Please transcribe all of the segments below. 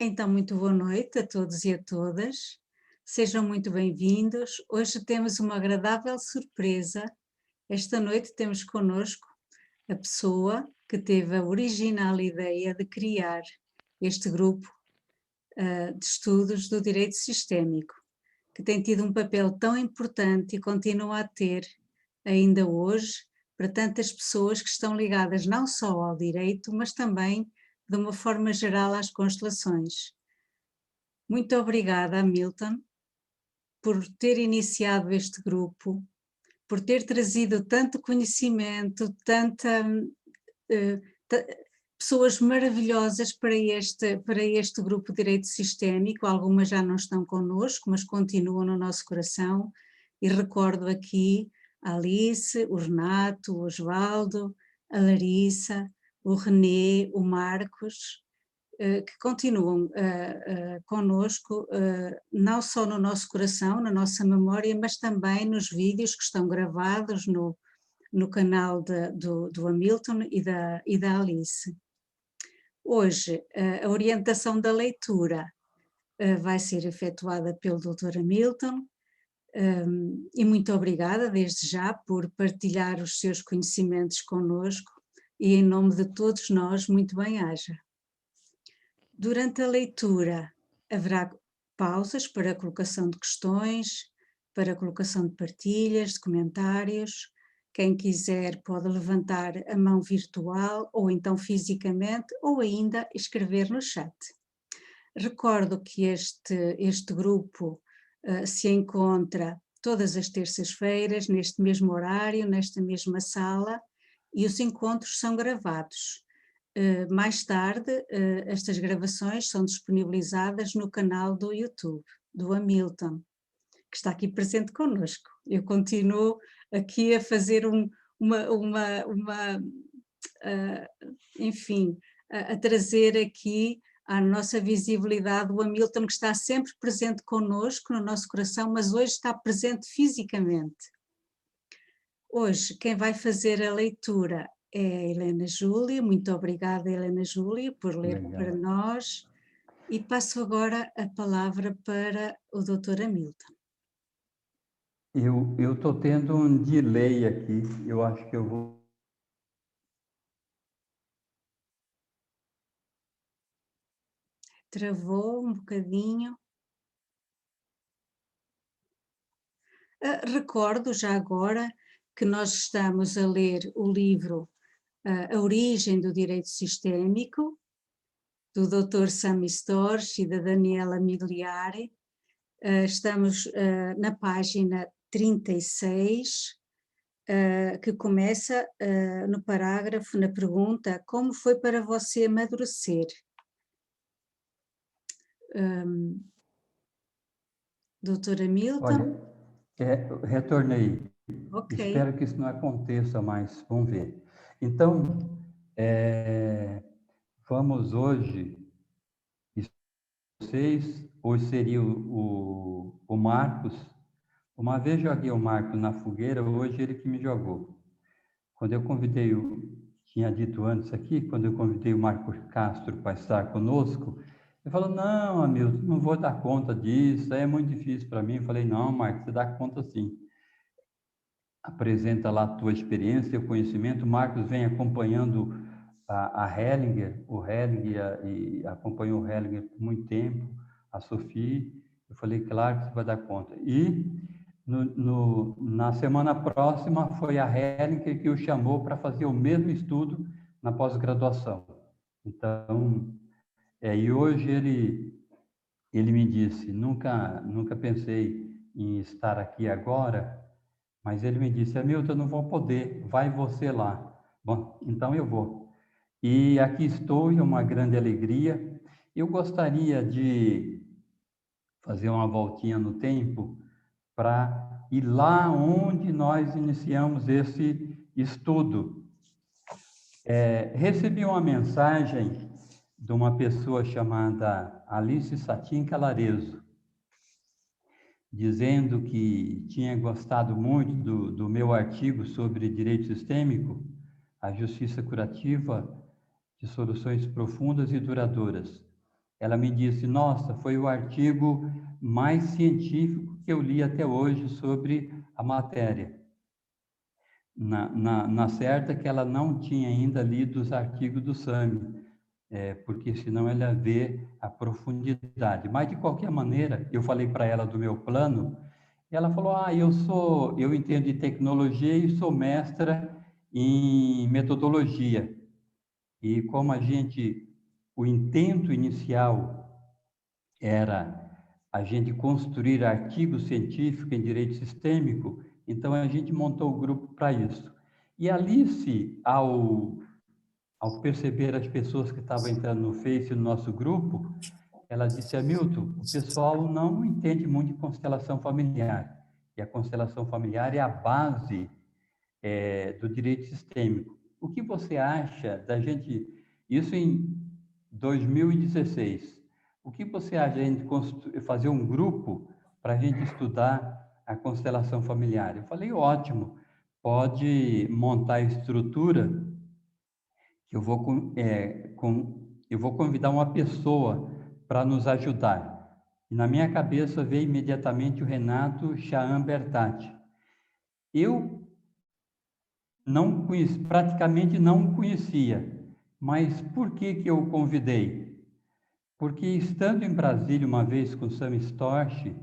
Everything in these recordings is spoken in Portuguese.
Então, muito boa noite a todos e a todas. Sejam muito bem-vindos. Hoje temos uma agradável surpresa. Esta noite temos connosco a pessoa que teve a original ideia de criar este grupo de estudos do direito sistémico, que tem tido um papel tão importante e continua a ter ainda hoje para tantas pessoas que estão ligadas não só ao direito, mas também, de uma forma geral, às constelações. Muito obrigada, Milton, por ter iniciado este grupo, por ter trazido tanto conhecimento, eh, pessoas maravilhosas para este grupo de Direito Sistémico. Algumas já não estão connosco, mas continuam no nosso coração. E recordo aqui a Alice, o Renato, o Osvaldo, a Larissa, o René, o Marcos, que continuam connosco, não só no nosso coração, na nossa memória, mas também nos vídeos que estão gravados no canal do Hamilton e da Alice. Hoje, a orientação da leitura vai ser efetuada pelo Dr. Hamilton, e muito obrigada desde já por partilhar os seus conhecimentos connosco e em nome de todos nós, muito bem-aja. Durante a leitura haverá pausas para a colocação de questões, para a colocação de partilhas, de comentários. Quem quiser pode levantar a mão virtual ou então fisicamente ou ainda escrever no chat. Recordo que este grupo se encontra todas as terças-feiras, neste mesmo horário, nesta mesma sala, e os encontros são gravados. Mais tarde, estas gravações são disponibilizadas no canal do YouTube, do Hamilton, que está aqui presente connosco. Eu continuo aqui a fazer enfim, a trazer aqui à nossa visibilidade o Hamilton, que está sempre presente connosco, no nosso coração, mas hoje está presente fisicamente. Hoje, quem vai fazer a leitura é a Helena Júlia. Muito obrigada, Helena Júlia, por ler para nós. E passo agora a palavra para o Dr. Hamilton. Eu estou tendo um delay aqui, eu acho que eu vou... Travou um bocadinho. Recordo já agora que nós estamos a ler o livro A Origem do Direito Sistémico, do Dr. Sami Storch e da Daniela Migliari. Estamos na página 36, que começa no parágrafo, na pergunta: como foi para você amadurecer? Doutora Hamilton? Olha, retornei. Ok. Espero que isso não aconteça, mas vamos ver. Então, vamos hoje, hoje seria o Marcos. Uma vez joguei o Marcos na fogueira, hoje ele que me jogou. Quando eu convidei tinha dito antes aqui, quando eu convidei o Marcos Castro para estar conosco, ele falou: não, Hamilton, não vou dar conta disso, é muito difícil para mim. Eu falei: não, Marcos, você dá conta sim. Apresenta lá a tua experiência, o conhecimento. O Marcos vem acompanhando a Hellinger, e acompanhou o Hellinger por muito tempo, a Sofia. Eu falei: claro que você vai dar conta. E na semana próxima foi a Hellinger que o chamou para fazer o mesmo estudo na pós-graduação. Então, e hoje ele me disse: nunca pensei em estar aqui agora, mas ele me disse: Hamilton, eu não vou poder, vai você lá. Bom, então eu vou. E aqui estou, é uma grande alegria. Eu gostaria de fazer uma voltinha no tempo para ir lá onde nós iniciamos esse estudo. Recebi uma mensagem de uma pessoa chamada Alice Satin Calarezo, dizendo que tinha gostado muito do meu artigo sobre direito sistêmico, a justiça curativa de soluções profundas e duradouras. ela me disse, nossa, foi o artigo mais científico que eu li até hoje sobre a matéria. Na certa que ela não tinha ainda lido os artigos do SAMI, porque senão ela vê a profundidade. Mas, de qualquer maneira, eu falei para ela do meu plano, e ela falou, eu entendo de tecnologia e sou mestra em metodologia. E como o intento inicial era a gente construir artigos científicos em direito sistêmico, então a gente montou o grupo para isso. E Alice, ao perceber as pessoas que estavam entrando no Face, no nosso grupo, ela disse, Hamilton, o pessoal não entende muito de constelação familiar. E a constelação familiar é a base do direito sistêmico. O que você acha da gente... Isso em 2016. O que você acha de a gente fazer um grupo para a gente estudar a constelação familiar? Eu falei, ótimo. Pode montar a estrutura que eu vou convidar uma pessoa para nos ajudar. E na minha cabeça veio imediatamente o Renato Chahan Bertatti. Eu praticamente não conhecia, mas por que eu o convidei? Porque estando em Brasília uma vez com o Sam Storch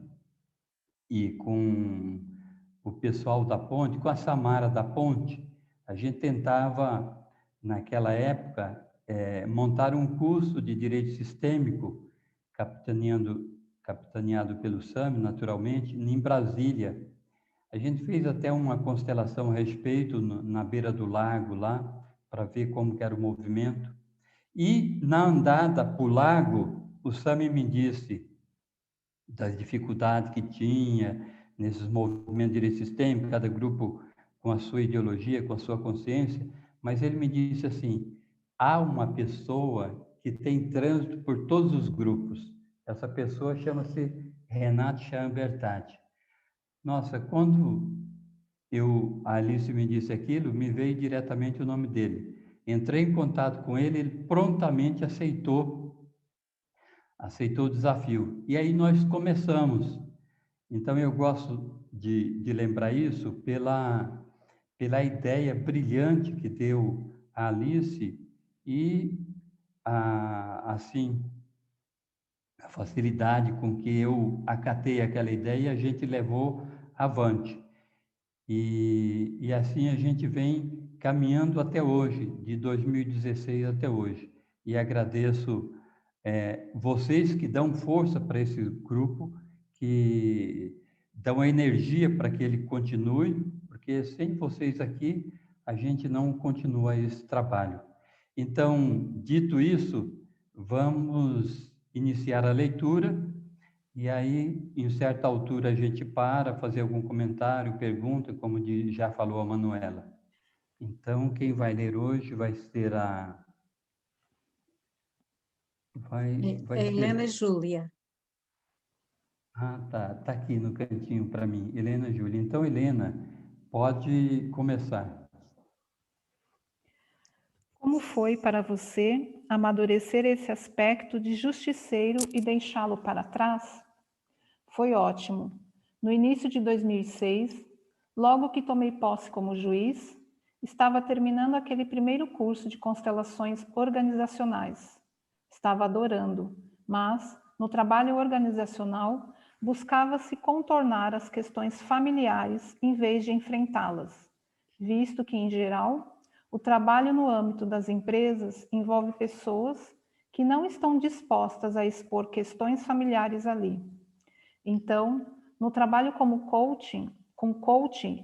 e com o pessoal da Ponte, com a Samara da Ponte, a gente tentava, naquela época, montar um curso de direito sistêmico, capitaneado pelo Sam, naturalmente, em Brasília. A gente fez até uma constelação a respeito na beira do lago lá, para ver como que era o movimento. E na andada para o lago, o Sami me disse das dificuldades que tinha nesses movimentos de direito sistêmico, cada grupo com a sua ideologia, com a sua consciência, mas ele me disse assim, há uma pessoa que tem trânsito por todos os grupos. Essa pessoa chama-se Renato Chahan Bertatti. Nossa, quando a Alice me disse aquilo, me veio diretamente o nome dele. Entrei em contato com ele, ele prontamente aceitou o desafio. E aí nós começamos. Então eu gosto de lembrar isso pela ideia brilhante que deu a Alice e assim a facilidade com que eu acatei aquela ideia e a gente levou avante. E assim a gente vem caminhando até hoje, de 2016 até hoje. E agradeço vocês que dão força para esse grupo, que dão energia para que ele continue, porque sem vocês aqui, a gente não continua esse trabalho. Então, dito isso, vamos iniciar a leitura. E aí, em certa altura, a gente fazer algum comentário, pergunta, como já falou a Manuela. Então, quem vai ler hoje vai ser vai ser... Helena Júlia. Ah, tá aqui no cantinho para mim, Helena Júlia. Então, Helena, pode começar. Como foi para você amadurecer esse aspecto de justiceiro e deixá-lo para trás? Foi ótimo. No início de 2006, logo que tomei posse como juiz, estava terminando aquele primeiro curso de constelações organizacionais. Estava adorando, mas, no trabalho organizacional, buscava-se contornar as questões familiares em vez de enfrentá-las, visto que, em geral, o trabalho no âmbito das empresas envolve pessoas que não estão dispostas a expor questões familiares ali. Então, no trabalho com coaching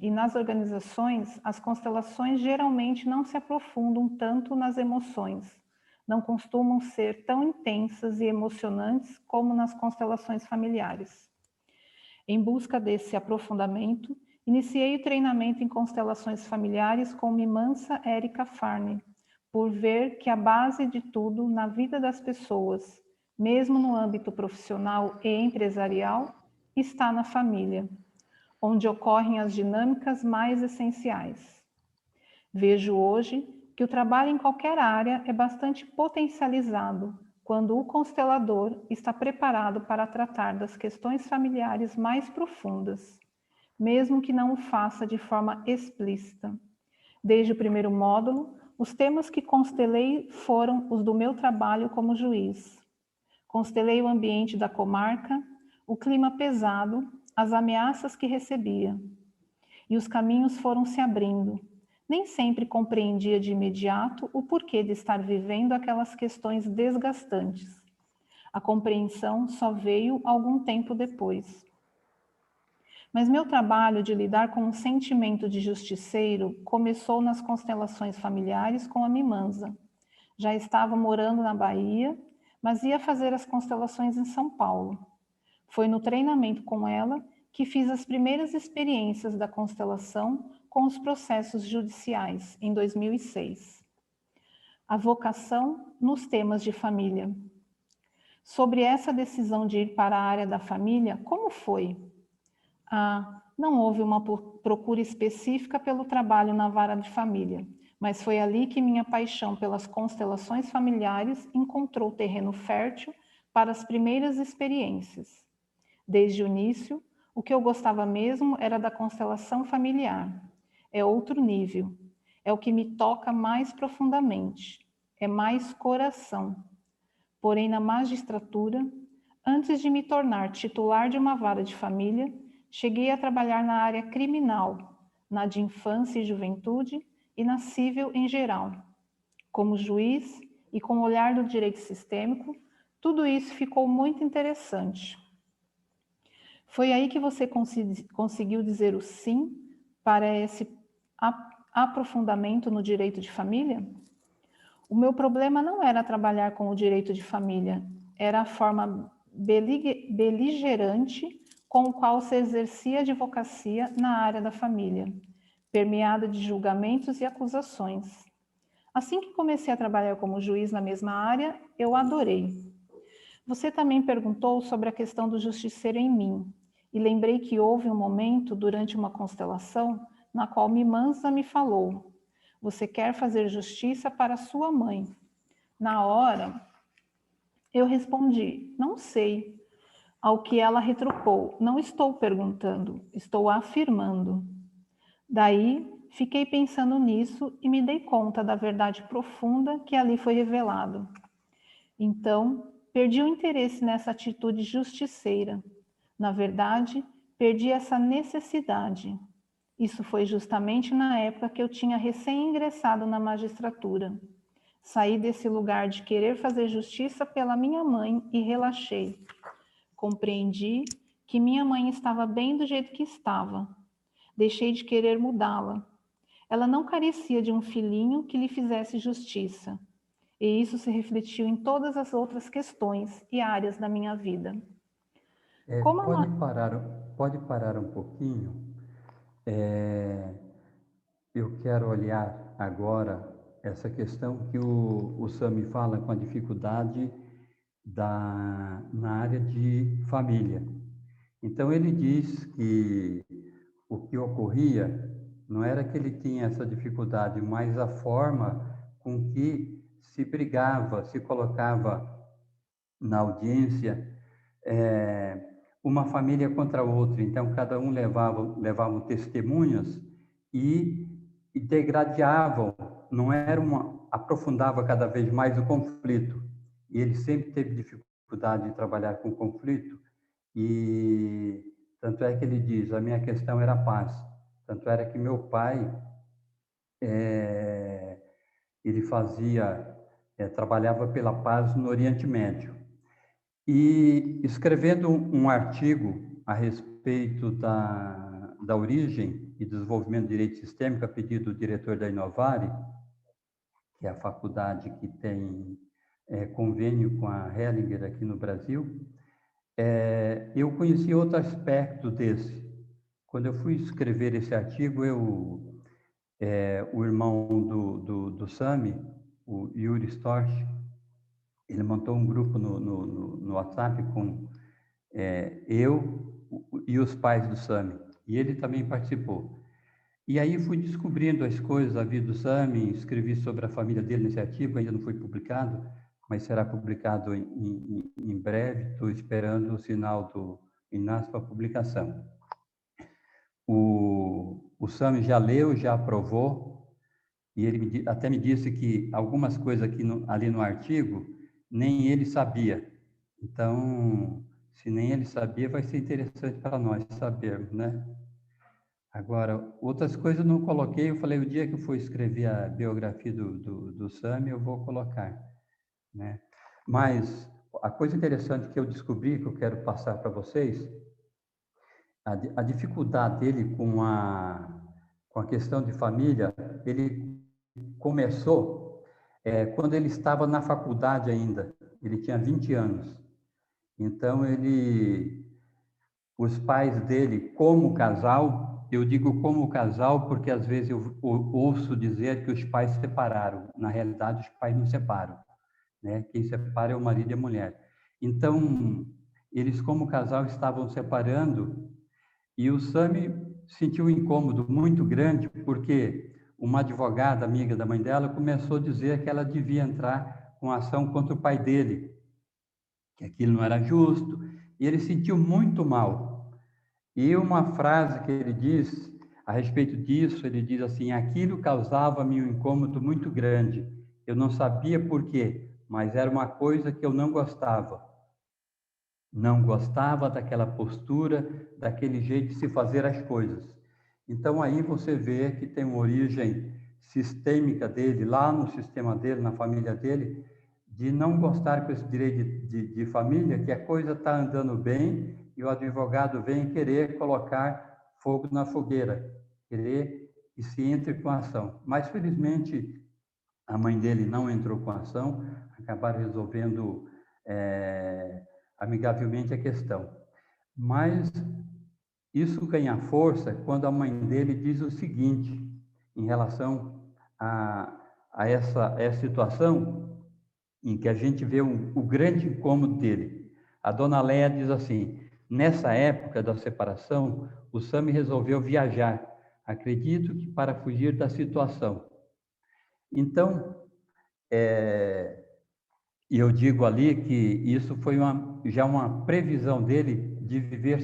e nas organizações, as constelações geralmente não se aprofundam tanto nas emoções, não costumam ser tão intensas e emocionantes como nas constelações familiares. Em busca desse aprofundamento, iniciei o treinamento em constelações familiares com Mimânsa Érica Farney, por ver que a base de tudo na vida das pessoas, mesmo no âmbito profissional e empresarial, está na família, onde ocorrem as dinâmicas mais essenciais. Vejo hoje que o trabalho em qualquer área é bastante potencializado quando o constelador está preparado para tratar das questões familiares mais profundas, mesmo que não o faça de forma explícita. Desde o primeiro módulo, os temas que constelei foram os do meu trabalho como juiz. Constelei o ambiente da comarca, o clima pesado, as ameaças que recebia. E os caminhos foram se abrindo. Nem sempre compreendia de imediato o porquê de estar vivendo aquelas questões desgastantes. A compreensão só veio algum tempo depois. Mas meu trabalho de lidar com um sentimento de justiceiro começou nas constelações familiares com a Mimanza. Já estava morando na Bahia, mas ia fazer as constelações em São Paulo. Foi no treinamento com ela que fiz as primeiras experiências da constelação com os processos judiciais, em 2006. A vocação nos temas de família. Sobre essa decisão de ir para a área da família, como foi? Não houve uma procura específica pelo trabalho na vara de família, mas foi ali que minha paixão pelas constelações familiares encontrou terreno fértil para as primeiras experiências. Desde o início, o que eu gostava mesmo era da constelação familiar. É outro nível, é o que me toca mais profundamente, é mais coração. Porém, na magistratura, antes de me tornar titular de uma vara de família, cheguei a trabalhar na área criminal, na de infância e juventude e na cível em geral. Como juiz e com o olhar do direito sistêmico, tudo isso ficou muito interessante. Foi aí que você conseguiu dizer o sim para esse aprofundamento no direito de família? O meu problema não era trabalhar com o direito de família, era a forma beligerante com o qual se exercia a advocacia na área da família, permeada de julgamentos e acusações. Assim que comecei a trabalhar como juiz na mesma área, eu adorei. Você também perguntou sobre a questão do justiceiro em mim, e lembrei que houve um momento durante uma constelação na qual Mimanza me falou: você quer fazer justiça para sua mãe. Na hora, eu respondi: não sei. Ao que ela retrucou: não estou perguntando, estou afirmando. Daí, fiquei pensando nisso e me dei conta da verdade profunda que ali foi revelado. Então, perdi o interesse nessa atitude justiceira. Na verdade, perdi essa necessidade. Isso foi justamente na época que eu tinha recém-ingressado na magistratura. Saí desse lugar de querer fazer justiça pela minha mãe e relaxei. Compreendi que minha mãe estava bem do jeito que estava. Deixei de querer mudá-la. Ela não carecia de um filhinho que lhe fizesse justiça. E isso se refletiu em todas as outras questões e áreas da minha vida. Pode parar um pouquinho? Eu quero olhar agora essa questão que o Sami fala com a dificuldade na área de família. Então, ele diz que o que ocorria não era que ele tinha essa dificuldade, mas a forma com que se brigava, se colocava na audiência uma família contra outra. Então, cada um levava testemunhas e degradavam, não era aprofundava cada vez mais o conflito. E ele sempre teve dificuldade de trabalhar com conflito, e tanto é que ele diz: a minha questão era a paz. Tanto era que meu pai, ele trabalhava pela paz no Oriente Médio. E escrevendo um artigo a respeito da origem e desenvolvimento do direito sistêmico, a pedido do diretor da Inovare, que é a faculdade que tem convênio com a Hellinger aqui no Brasil, eu conheci outro aspecto desse. Quando eu fui escrever esse artigo, o irmão do Sami, o Yuri Storch, ele montou um grupo no WhatsApp com eu e os pais do Sami, e ele também participou. E aí fui descobrindo as coisas da vida do Sami, escrevi sobre a família dele nesse artigo, ainda não foi publicado, mas será publicado em breve. Estou esperando o sinal do Inácio para publicação. O Sami já leu, já aprovou, e ele até me disse que algumas coisas aqui ali no artigo, nem ele sabia. Então, se nem ele sabia, vai ser interessante para nós sabermos, né? Agora, outras coisas eu não coloquei, eu falei, o dia que eu for escrever a biografia do Sami, eu vou colocar, né? Mas a coisa interessante que eu descobri, que eu quero passar para vocês, a dificuldade dele com a questão de família, ele começou quando ele estava na faculdade ainda, ele tinha 20 anos. Então, os pais dele, como casal, eu digo como casal porque às vezes eu ouço dizer que os pais separaram. Na realidade, os pais não separam, né? Quem separa é o marido e a mulher. Então, eles como casal estavam separando e o Sami sentiu um incômodo muito grande porque uma advogada amiga da mãe dela começou a dizer que ela devia entrar com ação contra o pai dele, que aquilo não era justo, e ele sentiu muito mal. E uma frase que ele diz a respeito disso, ele diz assim: aquilo causava-me um incômodo muito grande. Eu não sabia por quê, mas era uma coisa que eu não gostava. Não gostava daquela postura, daquele jeito de se fazer as coisas. Então aí você vê que tem uma origem sistêmica dele, lá no sistema dele, na família dele, de não gostar com esse direito de família, que a coisa está andando bem e o advogado vem querer colocar fogo na fogueira, querer que se entre com a ação. Mas, felizmente, a mãe dele não entrou com a ação, acabaram resolvendo amigavelmente a questão. Mas isso ganha força quando a mãe dele diz o seguinte, em relação a essa situação, em que a gente vê o grande incômodo dele. A dona Leia diz assim: nessa época da separação, o Sami resolveu viajar, acredito que para fugir da situação. Então, e eu digo ali que isso foi já uma previsão dele de viver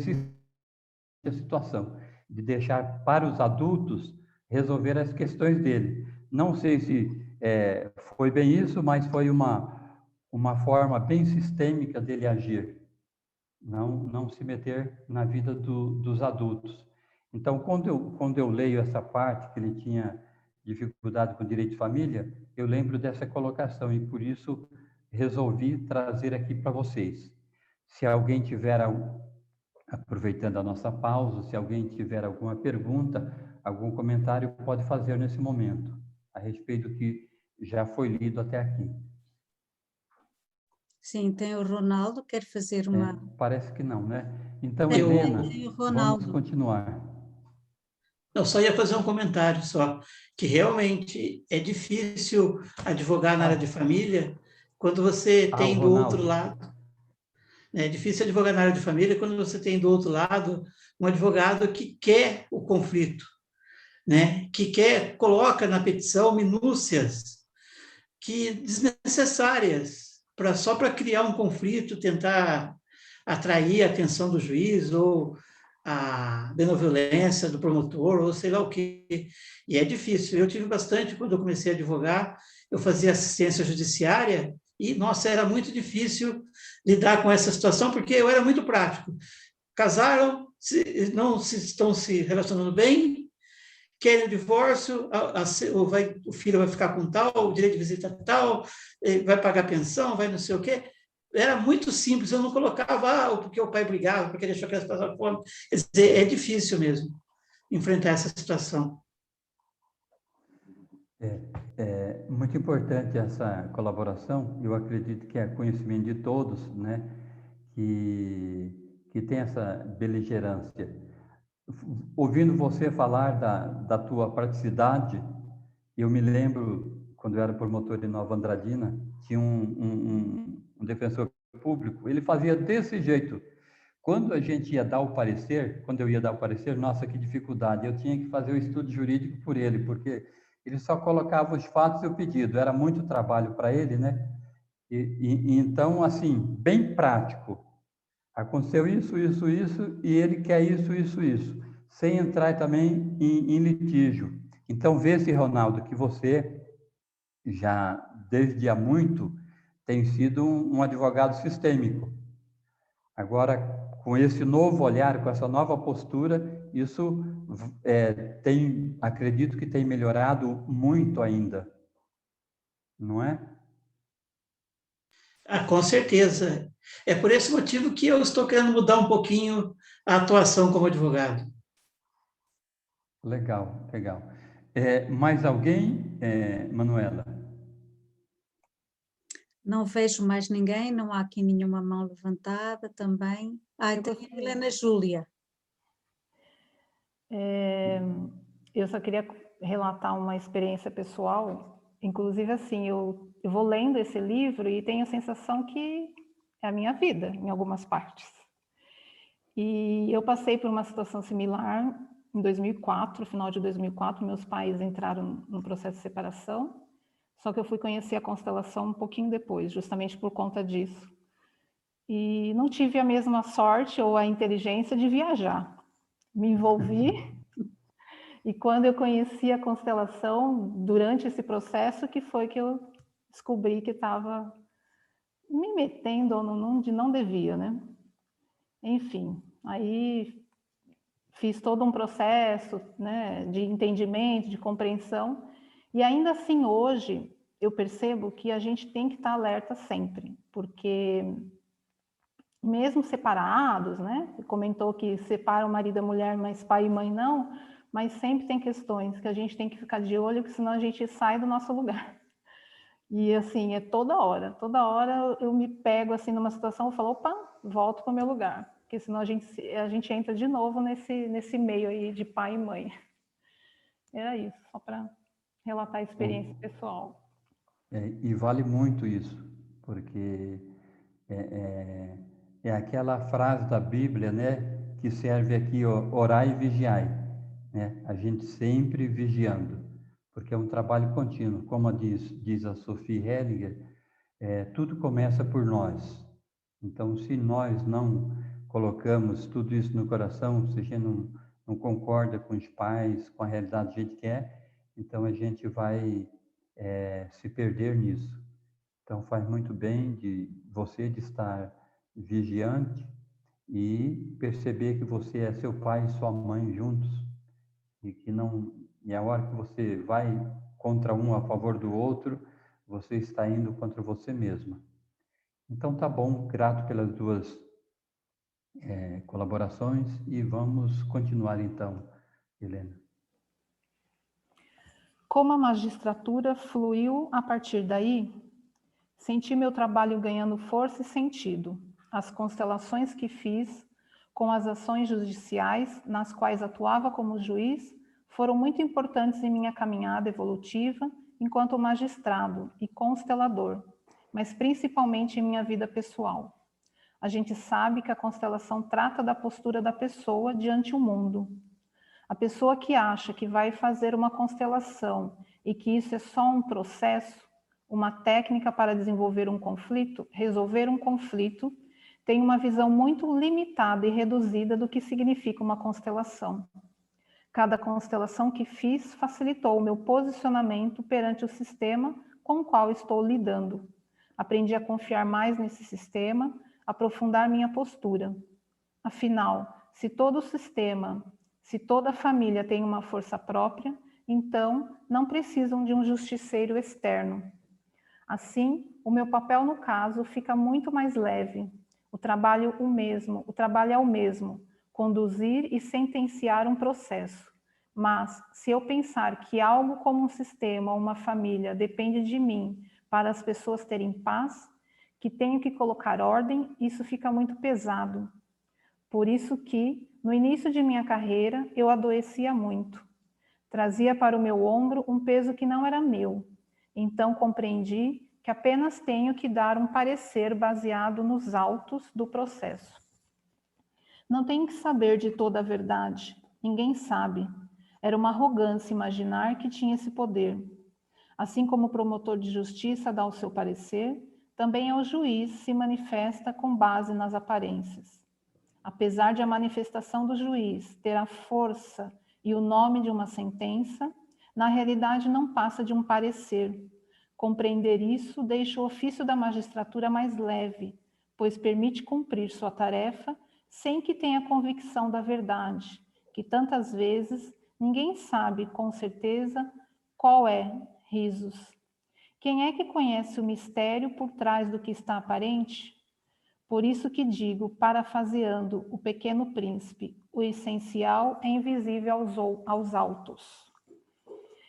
a situação, de deixar para os adultos resolver as questões dele. Não sei se foi bem isso, mas foi uma forma bem sistêmica dele agir, não se meter na vida dos adultos. Então, quando eu leio essa parte, que ele tinha dificuldade com o direito de família, eu lembro dessa colocação e, por isso, resolvi trazer aqui para vocês. Se alguém tiver, aproveitando a nossa pausa, se alguém tiver alguma pergunta, algum comentário, pode fazer nesse momento, a respeito do que já foi lido até aqui. Sim, tem o Ronaldo, quer fazer uma... Parece que não, né? Então, tem Helena, o vamos Ronaldo. continuar. Eu só ia fazer um comentário só, que realmente é difícil advogar na área de família quando você tem do outro lado. É difícil advogar na área de família quando você tem do outro lado um advogado que quer o conflito, né? Que coloca na petição minúcias desnecessárias, só para criar um conflito, tentar atrair a atenção do juiz ou a benevolência do promotor, ou sei lá o quê. E é difícil. Eu tive bastante, quando eu comecei a advogar, eu fazia assistência judiciária e, nossa, era muito difícil lidar com essa situação, porque eu era muito prático. Casaram, não estão se relacionando bem, querem o divórcio, o filho vai ficar com tal, o direito de visita tal, vai pagar pensão, vai não sei o quê. Era muito simples, eu não colocava porque o pai brigava, porque deixou a criança passar fome. Quer dizer, é difícil mesmo enfrentar essa situação. É muito importante essa colaboração. Eu acredito que é conhecimento de todos, né? Que tem essa beligerância. Ouvindo você falar da tua praticidade, eu me lembro, quando eu era promotor em Nova Andradina, tinha um defensor público, ele fazia desse jeito. Quando a gente ia dar o parecer, quando eu ia dar o parecer, nossa, que dificuldade, eu tinha que fazer o estudo jurídico por ele, porque ele só colocava os fatos e o pedido, era muito trabalho para ele, né? Então, assim, bem prático. Aconteceu isso, e ele quer isso, sem entrar também em litígio. Então, vê-se, Ronaldo, que você já, desde há muito, tem sido um advogado sistêmico. Agora, com esse novo olhar, com essa nova postura, isso acredito que tem melhorado muito ainda, não é? Com certeza. É por esse motivo que eu estou querendo mudar um pouquinho a atuação como advogado. Legal, legal. Mais alguém, Manuela? Não vejo mais ninguém, não há aqui nenhuma mão levantada também. Então a Helena Júlia. Eu só queria relatar uma experiência pessoal. Inclusive, assim, eu vou lendo esse livro e tenho a sensação que é a minha vida, em algumas partes. E eu passei por uma situação similar em 2004, final de 2004, meus pais entraram no processo de separação, só que eu fui conhecer a constelação um pouquinho depois, justamente por conta disso. E não tive a mesma sorte ou a inteligência de viajar. Me envolvi, e quando eu conheci a constelação, durante esse processo, que foi que eu descobri que estava me metendo onde não devia, né? Enfim, aí fiz todo um processo, né, de entendimento, de compreensão, e ainda assim hoje eu percebo que a gente tem que estar alerta sempre, porque mesmo separados, né, você comentou que separa o marido e a mulher, mas pai e mãe não, mas sempre tem questões que a gente tem que ficar de olho, porque senão a gente sai do nosso lugar. E assim, é toda hora eu me pego assim numa situação e falo, opa, volto para o meu lugar, porque senão a gente entra de novo nesse meio aí de pai e mãe. Era isso, só para relatar a experiência pessoal. E vale muito isso, porque é aquela frase da Bíblia, né, que serve aqui, ó, orai e vigiai, né? A gente sempre vigiando, porque é um trabalho contínuo, como diz a Sophie Hellinger, tudo começa por nós. Então, se nós não colocamos tudo isso no coração, se a gente não concorda com os pais, com a realidade que a gente quer, então a gente vai se perder nisso. Então, faz muito bem de você de estar vigiante e perceber que você é seu pai e sua mãe juntos e que não, e a hora que você vai contra um a favor do outro, você está indo contra você mesma. Então, tá bom, grato pelas duas colaborações e vamos continuar então, Helena. Como a magistratura fluiu a partir daí, senti meu trabalho ganhando força e sentido. As constelações que fiz com as ações judiciais, nas quais atuava como juiz, foram muito importantes em minha caminhada evolutiva enquanto magistrado e constelador, mas principalmente em minha vida pessoal. A gente sabe que a constelação trata da postura da pessoa diante o mundo. A pessoa que acha que vai fazer uma constelação e que isso é só um processo, uma técnica para desenvolver um conflito, resolver um conflito, tem uma visão muito limitada e reduzida do que significa uma constelação. Cada constelação que fiz facilitou o meu posicionamento perante o sistema com o qual estou lidando. Aprendi a confiar mais nesse sistema, aprofundar minha postura. Afinal, se todo o sistema, se toda a família tem uma força própria, então não precisam de um justiceiro externo. Assim, o meu papel no caso fica muito mais leve. O trabalho é o mesmo, conduzir e sentenciar um processo. Mas, se eu pensar que algo como um sistema ou uma família depende de mim para as pessoas terem paz, que tenho que colocar ordem, isso fica muito pesado. Por isso que, no início de minha carreira, eu adoecia muito. Trazia para o meu ombro um peso que não era meu. Então compreendi que apenas tenho que dar um parecer baseado nos autos do processo. Não tenho que saber de toda a verdade. Ninguém sabe. Era uma arrogância imaginar que tinha esse poder. Assim como o promotor de justiça dá o seu parecer, também ao juiz se manifesta com base nas aparências. Apesar de a manifestação do juiz ter a força e o nome de uma sentença, na realidade não passa de um parecer. Compreender isso deixa o ofício da magistratura mais leve, pois permite cumprir sua tarefa sem que tenha convicção da verdade, que tantas vezes ninguém sabe com certeza qual é. Risos. Quem é que conhece o mistério por trás do que está aparente? Por isso que digo, parafraseando o Pequeno Príncipe, o essencial é invisível aos autos.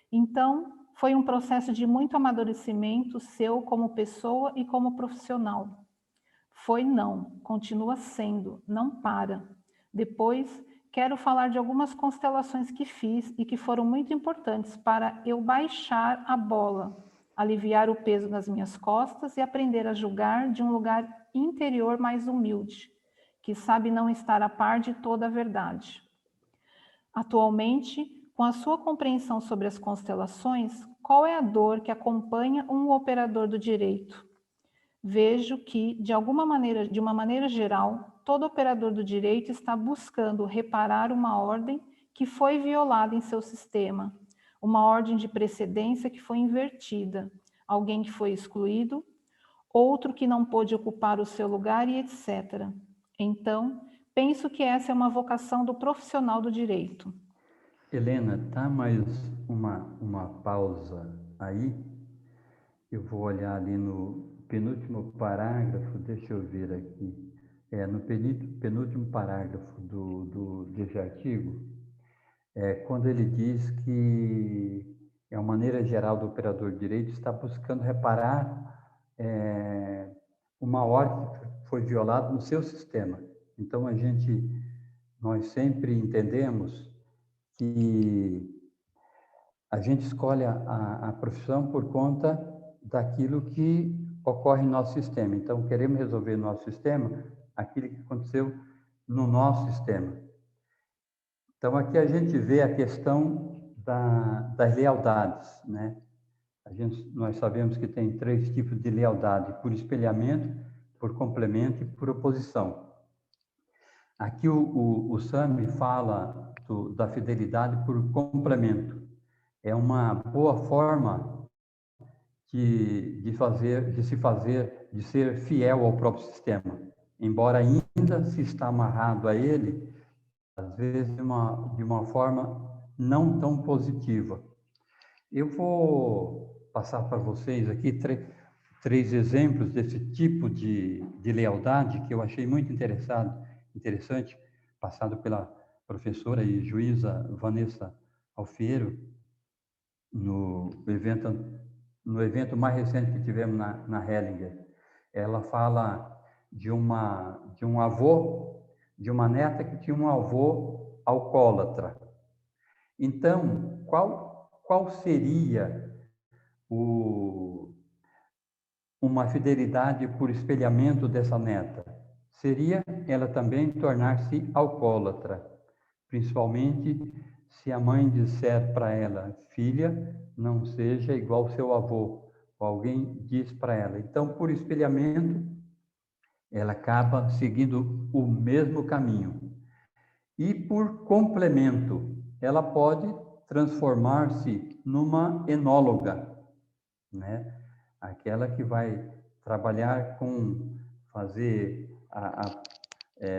Então, foi um processo de muito amadurecimento seu como pessoa e como profissional. Foi não, continua sendo, não para. Depois, quero falar de algumas constelações que fiz e que foram muito importantes para eu baixar a bola, aliviar o peso nas minhas costas e aprender a julgar de um lugar interior mais humilde, que sabe não estar a par de toda a verdade. Atualmente, com a sua compreensão sobre as constelações, qual é a dor que acompanha um operador do direito? Vejo que, de uma maneira geral, todo operador do direito está buscando reparar uma ordem que foi violada em seu sistema, uma ordem de precedência que foi invertida, alguém que foi excluído, outro que não pôde ocupar o seu lugar e etc. Então, penso que essa é uma vocação do profissional do direito. Helena, tá mais uma pausa aí? Eu vou olhar ali no penúltimo parágrafo, deixa eu ver aqui. No penúltimo parágrafo desse artigo, quando ele diz que a maneira geral do operador de direito está buscando reparar uma ordem que foi violada no seu sistema. Então, nós sempre entendemos que a gente escolhe a profissão por conta daquilo que ocorre no nosso sistema. Então, queremos resolver no nosso sistema aquilo que aconteceu no nosso sistema. Então, aqui a gente vê a questão das lealdades, né? Nós sabemos que tem 3 tipos de lealdade: por espelhamento, por complemento e por oposição. Aqui o Sami fala da fidelidade por complemento. É uma boa forma de ser fiel ao próprio sistema, embora ainda se está amarrado a ele, às vezes de uma forma não tão positiva. Eu vou passar para vocês aqui 3 exemplos desse tipo de lealdade que eu achei muito interessante, passado pela professora e juíza Vanessa Alfiero, no evento mais recente que tivemos na Hellinger. Ela fala de um avô, de uma neta que tinha um avô alcoólatra. Então, qual seria uma fidelidade por espelhamento dessa neta? Seria ela também tornar-se alcoólatra, principalmente se a mãe disser para ela: filha, não seja igual ao seu avô, ou alguém diz para ela. Então, por espelhamento, ela acaba seguindo o mesmo caminho. E por complemento, ela pode transformar-se numa enóloga, né? Aquela que vai trabalhar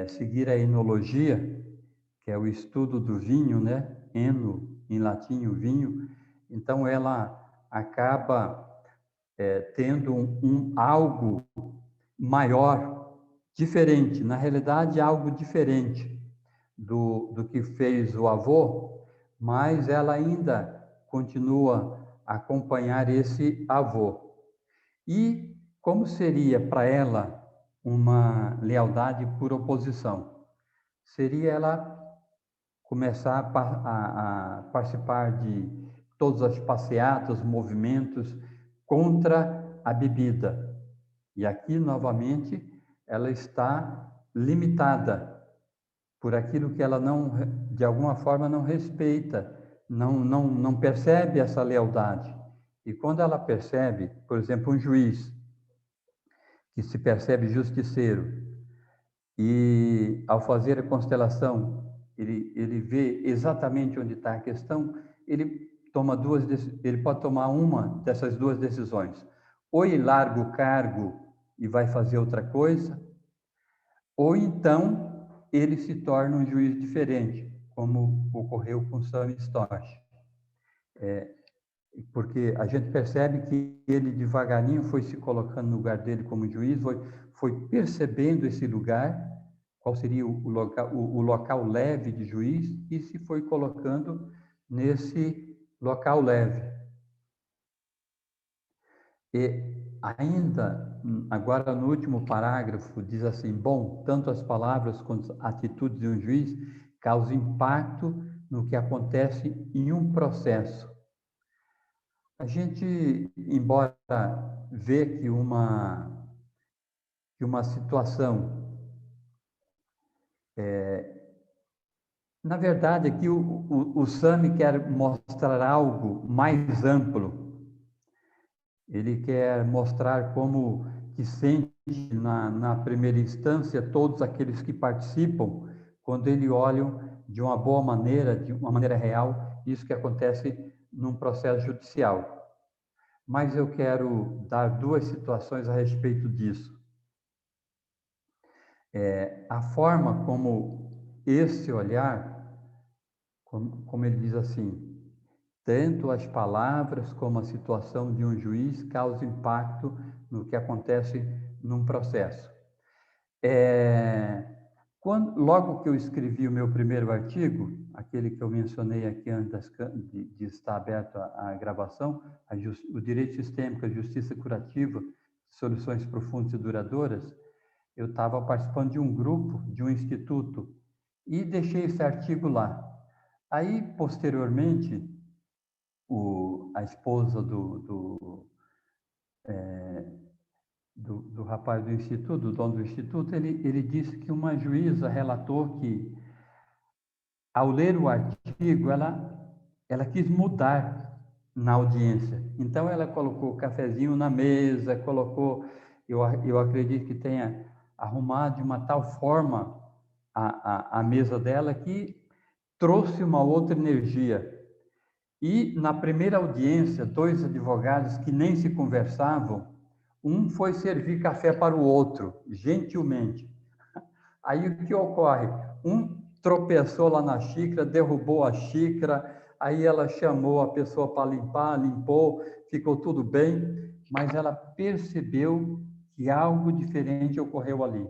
seguir a enologia, que é o estudo do vinho, né? Eno, em latim, o vinho. Então, ela acaba tendo algo maior, diferente. Na realidade, algo diferente do que fez o avô, mas ela ainda continua a acompanhar esse avô. E como seria para ela uma lealdade por oposição? Seria ela começar a participar de todas as passeatas, movimentos contra a bebida. E aqui, novamente, ela está limitada por aquilo que ela não, de alguma forma, não respeita, não percebe essa lealdade. E quando ela percebe, por exemplo, um juiz que se percebe justiceiro, e ao fazer a constelação, ele vê exatamente onde está a questão, ele pode tomar uma dessas duas decisões. Ou ele larga o cargo e vai fazer outra coisa, ou então ele se torna um juiz diferente, como ocorreu com Sami Storch. Porque a gente percebe que ele devagarinho foi se colocando no lugar dele como juiz, foi percebendo esse lugar, qual seria o local leve de juiz, e se foi colocando nesse local leve. E ainda, agora no último parágrafo, diz assim: bom, tanto as palavras quanto as atitudes de um juiz causam impacto no que acontece em um processo. A gente, embora vê que uma situação, na verdade, aqui o Sami quer mostrar algo mais amplo. Ele quer mostrar como que sente na primeira instância todos aqueles que participam, quando eles olham de uma boa maneira, de uma maneira real, isso que acontece num processo judicial. Mas eu quero dar duas situações a respeito disso. A forma como esse olhar, como ele diz assim, tanto as palavras como a situação de um juiz causam impacto no que acontece num processo. Logo que eu escrevi o meu primeiro artigo, aquele que eu mencionei aqui antes de estar aberto à gravação, o direito sistêmico, a justiça curativa, soluções profundas e duradouras, eu estava participando de um grupo, de um instituto, e deixei esse artigo lá. Aí, posteriormente, a esposa do rapaz do instituto, do dono do instituto, ele disse que uma juíza relatou que, ao ler o artigo, ela quis mudar na audiência. Então, ela colocou cafezinho na mesa, eu acredito que tenha arrumado de uma tal forma a mesa dela que trouxe uma outra energia. E, na primeira audiência, dois advogados que nem se conversavam, um foi servir café para o outro, gentilmente. Aí o que ocorre? Um tropeçou lá na xícara, derrubou a xícara, aí ela chamou a pessoa para limpar, limpou, ficou tudo bem, mas ela percebeu que algo diferente ocorreu ali.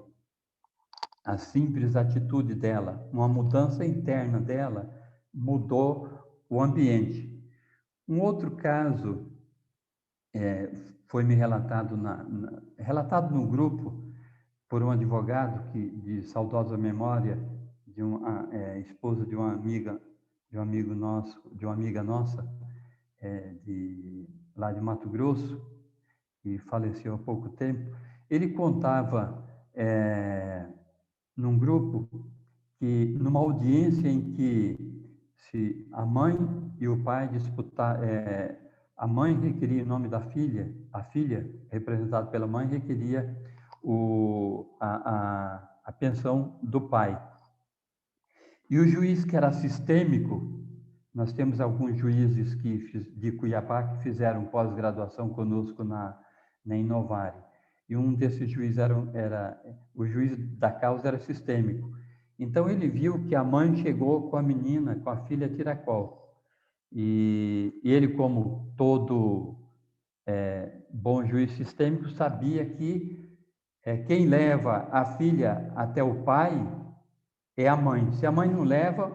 A simples atitude dela, uma mudança interna dela, mudou o ambiente. Um outro caso foi me relatado no grupo por um advogado de saudosa memória, de uma esposa de uma amiga, de um amigo nosso, de uma amiga nossa, lá de Mato Grosso, que faleceu há pouco tempo. Ele contava num grupo que, numa audiência em que se a mãe e o pai disputaram, a mãe requeria o nome da filha, a filha, representada pela mãe, requeria a pensão do pai. E o juiz que era sistêmico, nós temos alguns juízes de Cuiabá que fizeram pós-graduação conosco na Inovare. E um desses juízes o juiz da causa era sistêmico. Então ele viu que a mãe chegou com a menina, com a filha tiracol. E ele, como todo bom juiz sistêmico, sabia que quem leva a filha até o pai é a mãe. Se a mãe não leva,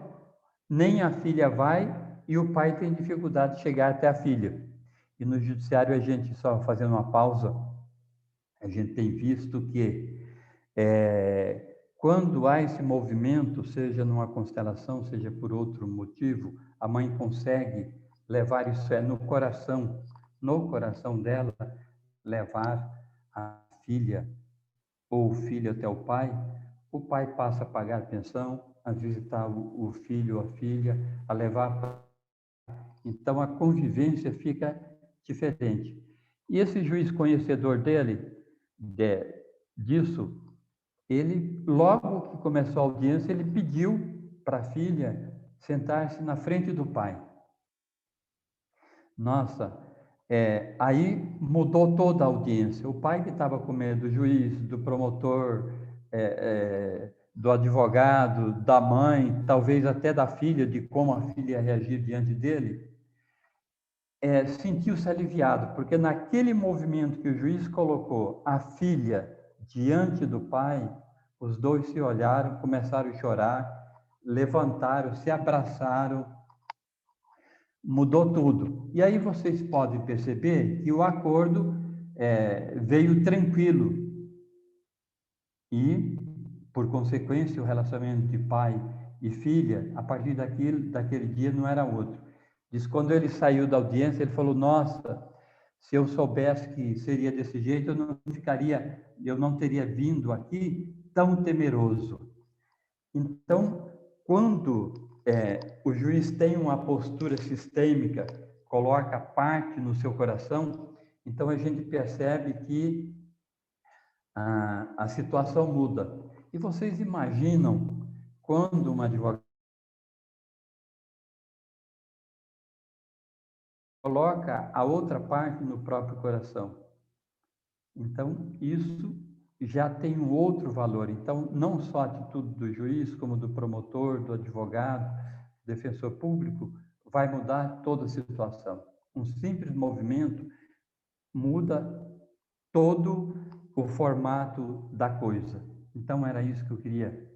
nem a filha vai e o pai tem dificuldade de chegar até a filha. E no judiciário, a gente, só fazendo uma pausa, a gente tem visto que quando há esse movimento, seja numa constelação, seja por outro motivo, a mãe consegue levar isso no coração dela, levar a filha ou o filho até o pai passa a pagar a pensão, a visitar o filho ou a filha, a levar. Então, a convivência fica diferente. E esse juiz conhecedor dele, disso, ele, logo que começou a audiência, ele pediu para a filha sentar-se na frente do pai. Nossa, aí mudou toda a audiência. O pai que estava com medo do juiz, do promotor, do advogado, da mãe, talvez até da filha, de como a filha ia reagir diante dele, sentiu-se aliviado, porque naquele movimento que o juiz colocou a filha diante do pai, os dois se olharam, começaram a chorar, levantaram, se abraçaram, mudou tudo. E aí vocês podem perceber que o acordo veio tranquilo e, por consequência, o relacionamento de pai e filha, a partir daquele dia, não era outro. Diz, quando ele saiu da audiência, ele falou, nossa, se eu soubesse que seria desse jeito, eu não teria vindo aqui tão temeroso. Então, quando o juiz tem uma postura sistêmica, coloca parte no seu coração, então a gente percebe que a situação muda. E vocês imaginam quando uma advogada coloca a outra parte no próprio coração? Então, isso já tem um outro valor. Então, não só a atitude do juiz, como do promotor, do advogado, defensor público, vai mudar toda a situação. Um simples movimento muda todo o formato da coisa. Então, era isso que eu queria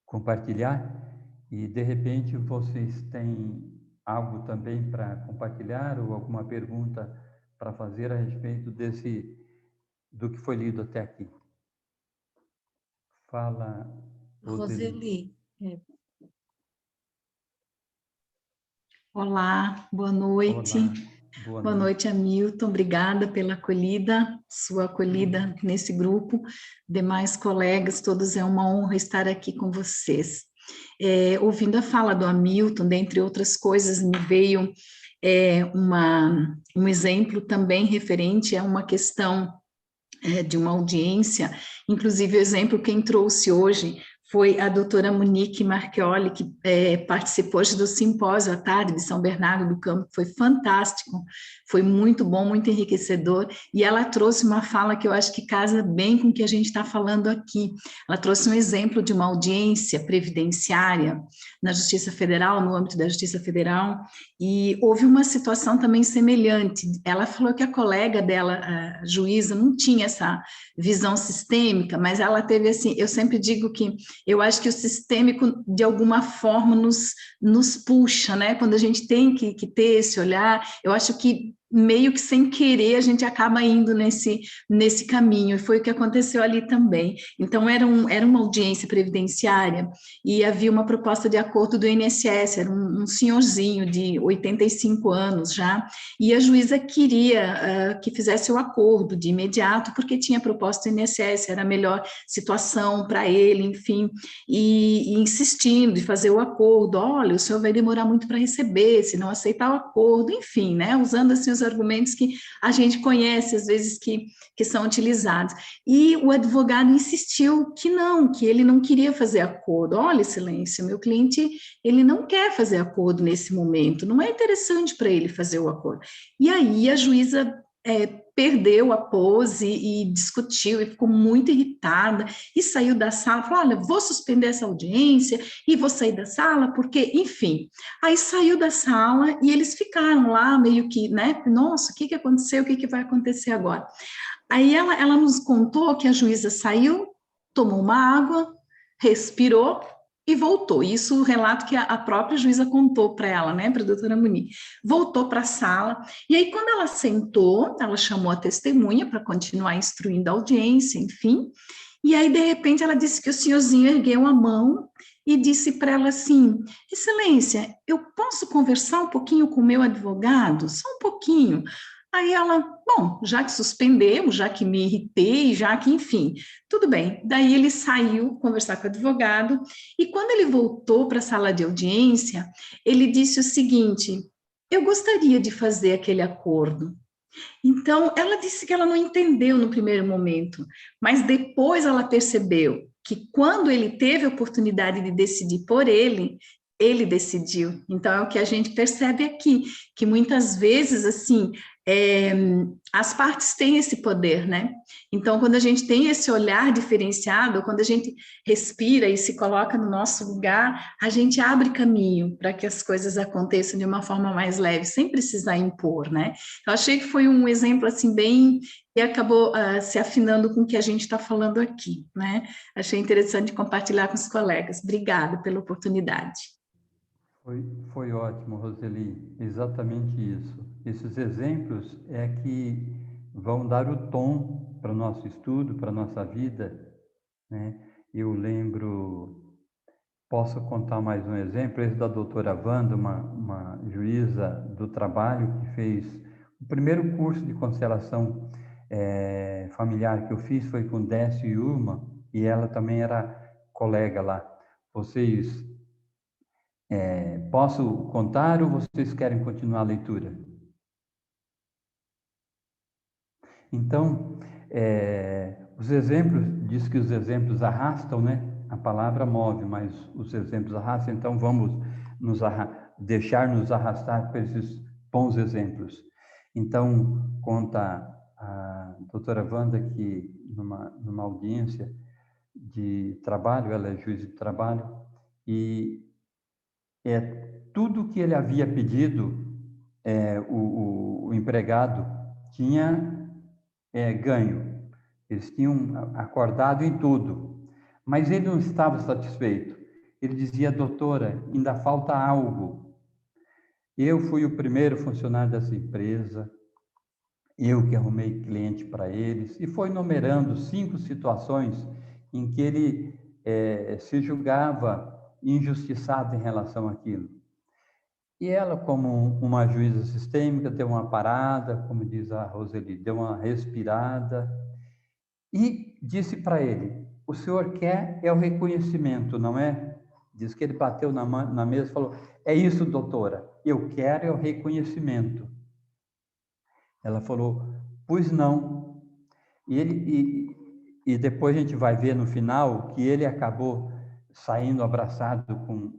compartilhar. E, de repente, vocês têm algo também para compartilhar ou alguma pergunta para fazer a respeito do que foi lido até aqui. Fala, Roseli. Olá, boa noite. Olá, boa noite, Hamilton. Obrigada pela acolhida, sua acolhida nesse grupo. Demais colegas, todos, é uma honra estar aqui com vocês. Ouvindo a fala do Hamilton, dentre outras coisas, me veio um exemplo também referente a uma questão de uma audiência. Inclusive, o exemplo quem trouxe hoje foi a doutora Monique Marchioli, que participou hoje do simpósio à tarde de São Bernardo do Campo, foi fantástico, foi muito bom, muito enriquecedor, e ela trouxe uma fala que eu acho que casa bem com o que a gente está falando aqui. Ela trouxe um exemplo de uma audiência previdenciária na Justiça Federal, no âmbito da Justiça Federal, e houve uma situação também semelhante. Ela falou que a colega dela, a juíza, não tinha essa visão sistêmica, mas ela teve assim, eu sempre digo que eu acho que o sistêmico, de alguma forma, nos puxa, né? Quando a gente tem que ter esse olhar, eu acho que meio que sem querer a gente acaba indo nesse caminho, e foi o que aconteceu ali também. Então, era uma audiência previdenciária e havia uma proposta de acordo do INSS, era um senhorzinho de 85 anos já, e a juíza queria que fizesse o acordo de imediato, porque tinha proposta do INSS, era a melhor situação para ele, enfim, e insistindo de fazer o acordo, olha, o senhor vai demorar muito para receber, se não aceitar o acordo, enfim, né, usando assim os argumentos que a gente conhece, às vezes, que são utilizados. E o advogado insistiu que ele não queria fazer acordo. Olha, excelência, meu cliente, ele não quer fazer acordo nesse momento, não é interessante para ele fazer o acordo. E aí a juíza perdeu a pose e discutiu e ficou muito irritada e saiu da sala, falou, olha, vou suspender essa audiência e vou sair da sala porque, enfim, aí saiu da sala e eles ficaram lá meio que, né, nossa, o que aconteceu, o que vai acontecer agora? Aí ela nos contou que a juíza saiu, tomou uma água, respirou e voltou. Isso é o relato que a própria juíza contou para ela, né, para a doutora Monique. Voltou para a sala, e aí quando ela sentou, ela chamou a testemunha para continuar instruindo a audiência, enfim, e aí de repente ela disse que o senhorzinho ergueu a mão e disse para ela assim, excelência, eu posso conversar um pouquinho com o meu advogado? Só um pouquinho. Aí ela, bom, já que suspendemos, já que me irritei, já que, enfim, tudo bem. Daí ele saiu conversar com o advogado e quando ele voltou para a sala de audiência, ele disse o seguinte, eu gostaria de fazer aquele acordo. Então, ela disse que ela não entendeu no primeiro momento, mas depois ela percebeu que quando ele teve a oportunidade de decidir por ele decidiu. Então, é o que a gente percebe aqui, que muitas vezes, assim, as partes têm esse poder, né? Então, quando a gente tem esse olhar diferenciado, quando a gente respira e se coloca no nosso lugar, a gente abre caminho para que as coisas aconteçam de uma forma mais leve, sem precisar impor, né? Eu achei que foi um exemplo, assim, bem... e acabou se afinando com o que a gente está falando aqui, né? Achei interessante compartilhar com os colegas. Obrigada pela oportunidade. Foi ótimo, Roseli, exatamente isso. Esses exemplos é que vão dar o tom para o nosso estudo, para a nossa vida, né? Eu lembro, posso contar mais um exemplo, esse da doutora Wanda, uma juíza do trabalho que fez o primeiro curso de constelação familiar que eu fiz foi com Décio e Urma, e ela também era colega lá. Vocês posso contar ou vocês querem continuar a leitura? Então, os exemplos, diz que os exemplos arrastam, né? A palavra move, mas os exemplos arrastam, então vamos deixar nos arrastar por esses bons exemplos. Então, conta a doutora Wanda que numa audiência de trabalho, ela é juiz de trabalho, e tudo que ele havia pedido, o empregado tinha ganho. Eles tinham acordado em tudo, mas ele não estava satisfeito. Ele dizia: doutora, ainda falta algo. Eu fui o primeiro funcionário dessa empresa, eu que arrumei cliente para eles, e foi numerando 5 situações em que ele se julgava injustiçado em relação àquilo. E ela, como uma juíza sistêmica, deu uma parada, como diz a Roseli, deu uma respirada e disse para ele: o senhor quer o reconhecimento, não é? Diz que ele bateu na mesa e falou: é isso, doutora, eu quero o reconhecimento. Ela falou: pois não. E depois a gente vai ver no final que ele acabou saindo abraçado com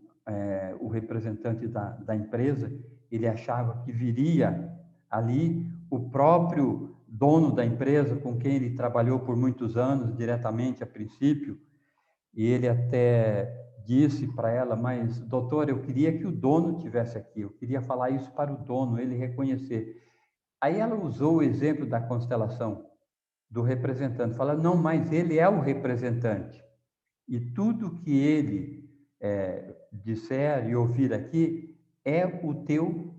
o representante da empresa. Ele achava que viria ali o próprio dono da empresa, com quem ele trabalhou por muitos anos, diretamente a princípio, e ele até disse para ela: mas, doutora, eu queria que o dono tivesse aqui, eu queria falar isso para o dono, ele reconhecer. Aí ela usou o exemplo da constelação, do representante, fala: não, mas ele é o representante. E tudo que ele disser e ouvir aqui é o teu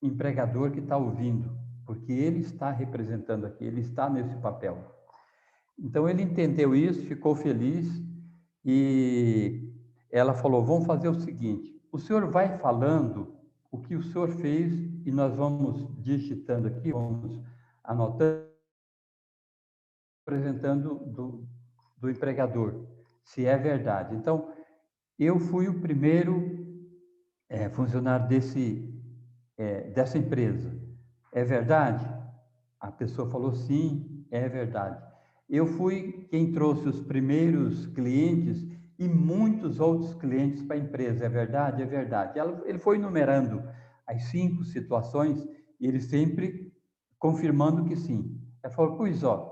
empregador que está ouvindo, porque ele está representando aqui, ele está nesse papel. Então ele entendeu isso, ficou feliz e ela falou: vamos fazer o seguinte, o senhor vai falando o que o senhor fez e nós vamos digitando aqui, vamos anotando, apresentando do empregador, se é verdade. Então, eu fui o primeiro funcionário dessa empresa. É verdade? A pessoa falou: sim, é verdade. Eu fui quem trouxe os primeiros clientes e muitos outros clientes para a empresa. É verdade? É verdade. Ele foi enumerando as 5 situações e ele sempre confirmando que sim. Ela falou: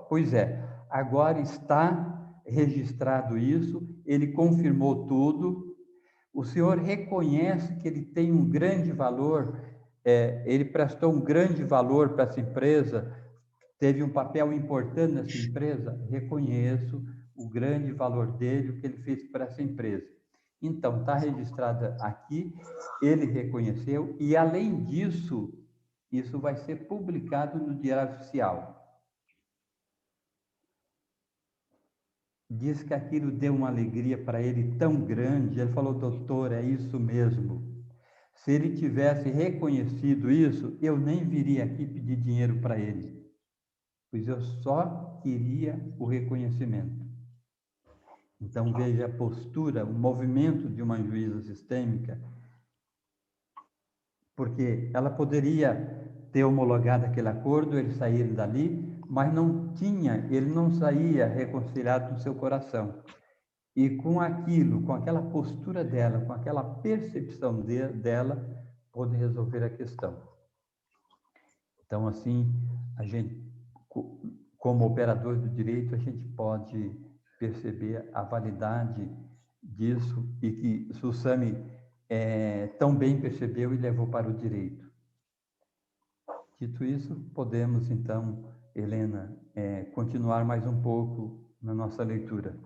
pois é, agora está registrado isso, ele confirmou tudo, o senhor reconhece que ele tem um grande valor, ele prestou um grande valor para essa empresa, teve um papel importante nessa empresa? Reconheço o grande valor dele, o que ele fez para essa empresa. Então, está registrado aqui, ele reconheceu, e além disso, isso vai ser publicado no Diário Oficial. Diz que aquilo deu uma alegria para ele tão grande. Ele falou: doutor, é isso mesmo. Se ele tivesse reconhecido isso, eu nem viria aqui pedir dinheiro para ele, pois eu só queria o reconhecimento. Então, veja a postura, o movimento de uma juíza sistêmica, porque ela poderia ter homologado aquele acordo, eles saíram dali, mas ele não saía reconciliado no seu coração. E com aquilo, com aquela postura dela, com aquela percepção dela, pôde resolver a questão. Então, assim, a gente, como operador do direito, a gente pode perceber a validade disso e que Susami tão bem percebeu e levou para o direito. Dito isso, podemos, então, Helena, continuar mais um pouco na nossa leitura.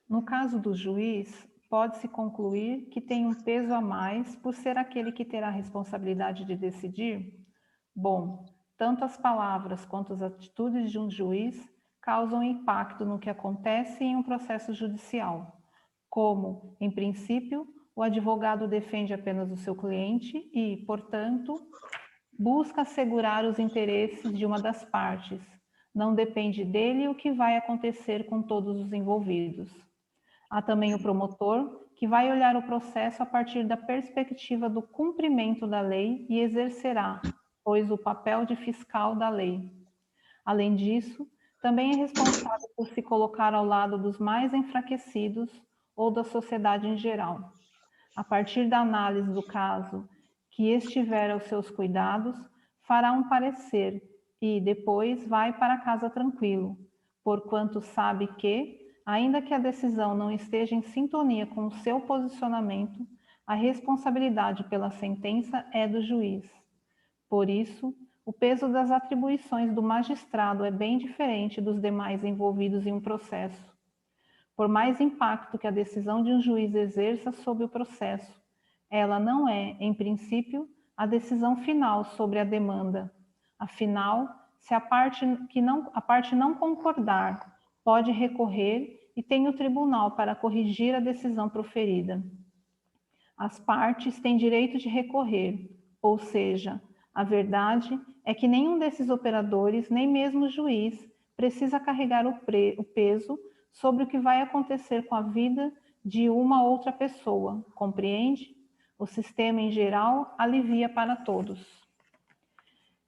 No caso do juiz, pode-se concluir que tem um peso a mais por ser aquele que terá a responsabilidade de decidir? Bom, tanto as palavras quanto as atitudes de um juiz causam impacto no que acontece em um processo judicial. Como, em princípio, o advogado defende apenas o seu cliente e, portanto, busca assegurar os interesses de uma das partes. Não depende dele o que vai acontecer com todos os envolvidos. Há também o promotor, que vai olhar o processo a partir da perspectiva do cumprimento da lei e exercerá, pois, o papel de fiscal da lei. Além disso, também é responsável por se colocar ao lado dos mais enfraquecidos ou da sociedade em geral. A partir da análise do caso que estiver aos seus cuidados, fará um parecer e depois vai para casa tranquilo, porquanto sabe que, ainda que a decisão não esteja em sintonia com o seu posicionamento, a responsabilidade pela sentença é do juiz. Por isso, o peso das atribuições do magistrado é bem diferente dos demais envolvidos em um processo. Por mais impacto que a decisão de um juiz exerça sobre o processo, ela não é, em princípio, a decisão final sobre a demanda. Afinal, se a parte não concordar, pode recorrer e tem o tribunal para corrigir a decisão proferida. As partes têm direito de recorrer, ou seja, a verdade é que nenhum desses operadores, nem mesmo o juiz, precisa carregar o peso sobre o que vai acontecer com a vida de uma outra pessoa, compreende? O sistema, em geral, alivia para todos.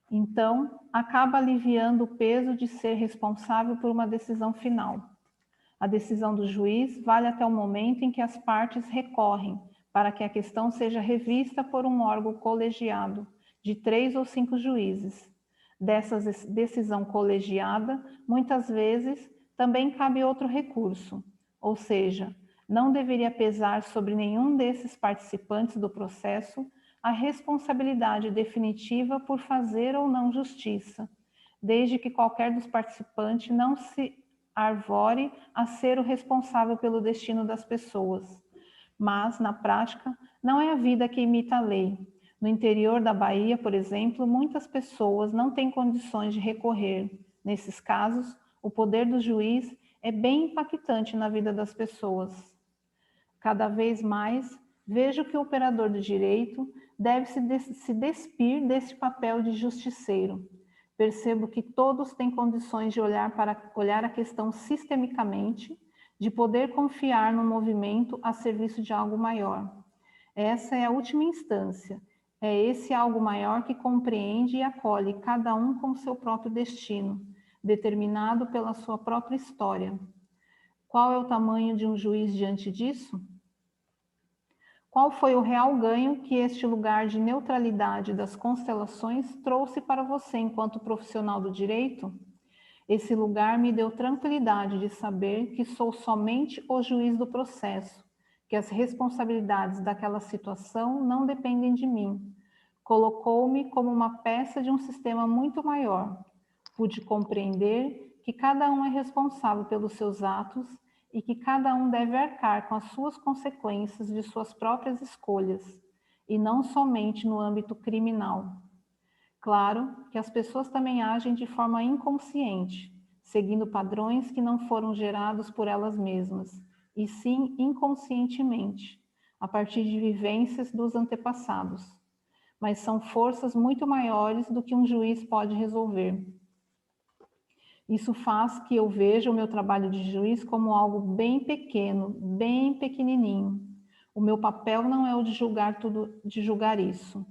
Então, acaba aliviando o peso de ser responsável por uma decisão final. A decisão do juiz vale até o momento em que as partes recorrem, para que a questão seja revista por um órgão colegiado, de 3 ou 5 juízes. Dessa decisão colegiada, muitas vezes, também cabe outro recurso, ou seja, não deveria pesar sobre nenhum desses participantes do processo a responsabilidade definitiva por fazer ou não justiça, desde que qualquer dos participantes não se arvore a ser o responsável pelo destino das pessoas. Mas, na prática, não é a vida que imita a lei. No interior da Bahia, por exemplo, muitas pessoas não têm condições de recorrer. Nesses casos, o poder do juiz é bem impactante na vida das pessoas. Cada vez mais, vejo que o operador do direito deve se despir desse papel de justiceiro. Percebo que todos têm condições de olhar a questão sistemicamente, de poder confiar no movimento a serviço de algo maior. Essa é a última instância. É esse algo maior que compreende e acolhe cada um com seu próprio destino, determinado pela sua própria história. Qual é o tamanho de um juiz diante disso? Qual foi o real ganho que este lugar de neutralidade das constelações trouxe para você enquanto profissional do direito? Esse lugar me deu tranquilidade de saber que sou somente o juiz do processo, que as responsabilidades daquela situação não dependem de mim. Colocou-me como uma peça de um sistema muito maior. Pude compreender que cada um é responsável pelos seus atos e que cada um deve arcar com as suas consequências de suas próprias escolhas, e não somente no âmbito criminal. Claro que as pessoas também agem de forma inconsciente, seguindo padrões que não foram gerados por elas mesmas, e sim inconscientemente, a partir de vivências dos antepassados. Mas são forças muito maiores do que um juiz pode resolver. Isso faz que eu veja o meu trabalho de juiz como algo bem pequeno, bem pequenininho. O meu papel não é o de julgar tudo, de julgar isso.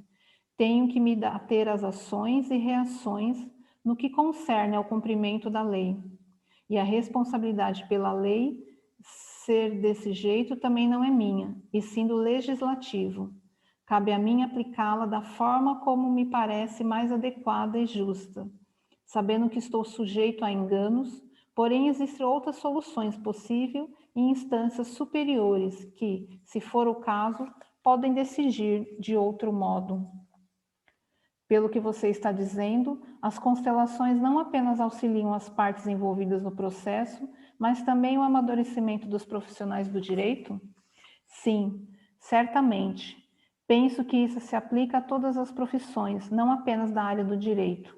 Tenho que me ater às ações e reações no que concerne ao cumprimento da lei. E a responsabilidade pela lei ser desse jeito também não é minha, e sim do legislativo. Cabe a mim aplicá-la da forma como me parece mais adequada e justa, sabendo que estou sujeito a enganos, porém existem outras soluções possíveis em instâncias superiores que, se for o caso, podem decidir de outro modo. Pelo que você está dizendo, as constelações não apenas auxiliam as partes envolvidas no processo, mas também o amadurecimento dos profissionais do direito? Sim, certamente. Penso que isso se aplica a todas as profissões, não apenas da área do direito.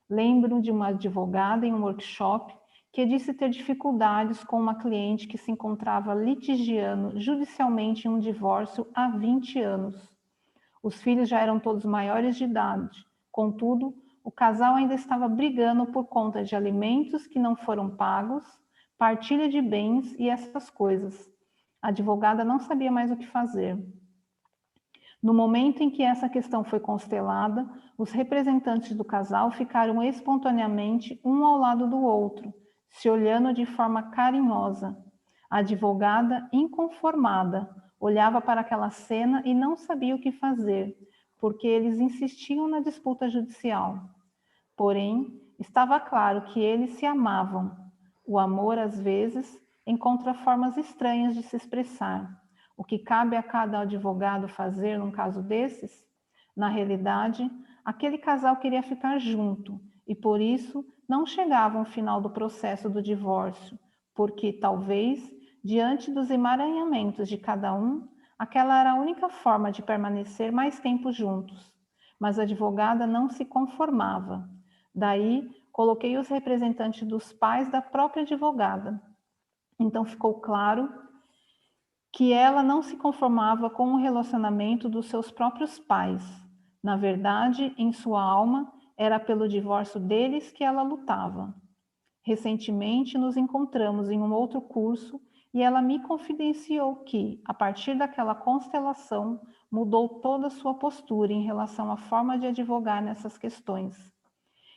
Lembro de uma advogada em um workshop que disse ter dificuldades com uma cliente que se encontrava litigiando judicialmente em um divórcio há 20 anos. Os filhos já eram todos maiores de idade. Contudo, o casal ainda estava brigando por conta de alimentos que não foram pagos, partilha de bens e essas coisas. A advogada não sabia mais o que fazer. No momento em que essa questão foi constelada, os representantes do casal ficaram espontaneamente um ao lado do outro, se olhando de forma carinhosa. A advogada, inconformada, olhava para aquela cena e não sabia o que fazer, porque eles insistiam na disputa judicial. Porém, estava claro que eles se amavam. O amor, às vezes, encontra formas estranhas de se expressar. O que cabe a cada advogado fazer num caso desses? Na realidade, aquele casal queria ficar junto e, por isso, não chegavam ao final do processo do divórcio, porque, talvez, diante dos emaranhamentos de cada um, aquela era a única forma de permanecer mais tempo juntos. Mas a advogada não se conformava. Daí, coloquei os representantes dos pais da própria advogada. Então, ficou claro que ela não se conformava com o relacionamento dos seus próprios pais. Na verdade, em sua alma, era pelo divórcio deles que ela lutava. Recentemente, nos encontramos em um outro curso e ela me confidenciou que, a partir daquela constelação, mudou toda a sua postura em relação à forma de advogar nessas questões.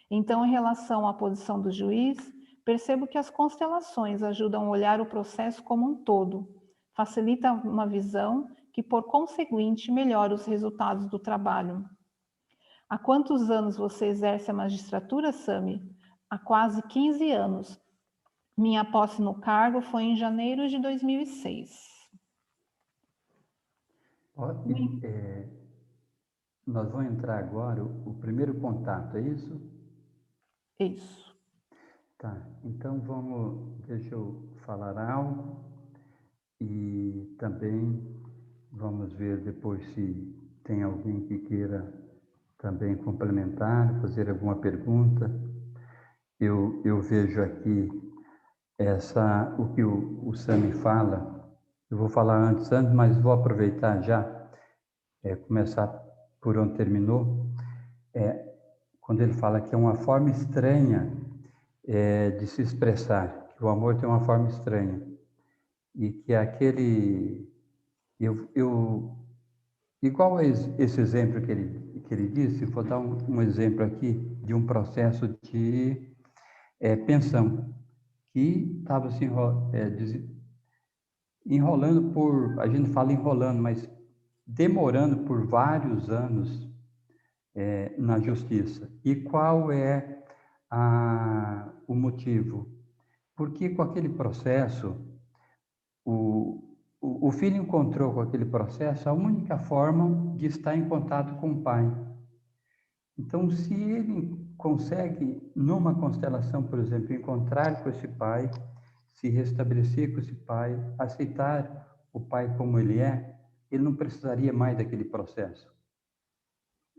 Então, em relação à posição do juiz, percebo que as constelações ajudam a olhar o processo como um todo, facilita uma visão que, por conseguinte, melhora os resultados do trabalho. Há quantos anos você exerce a magistratura, Sami? Há quase 15 anos. Minha posse no cargo foi em janeiro de 2006. Nós vamos entrar agora, o primeiro contato, é isso? Isso. Tá, então deixa eu falar algo e também vamos ver depois se tem alguém que queira também complementar, fazer alguma pergunta. Eu vejo aqui o que o Sami fala. Eu vou falar antes, mas vou aproveitar já, começar por onde terminou. Quando ele fala que é uma forma estranha de se expressar, que o amor tem uma forma estranha e que igual a esse exemplo que ele disse, vou dar um exemplo aqui de um processo de pensão que estava se enrolando a gente fala enrolando, mas demorando por vários anos na justiça. E qual é o motivo? Porque com aquele processo, o filho encontrou com aquele processo a única forma de estar em contato com o pai. Então, se ele consegue, numa constelação, por exemplo, encontrar com esse pai, se restabelecer com esse pai, aceitar o pai como ele não precisaria mais daquele processo.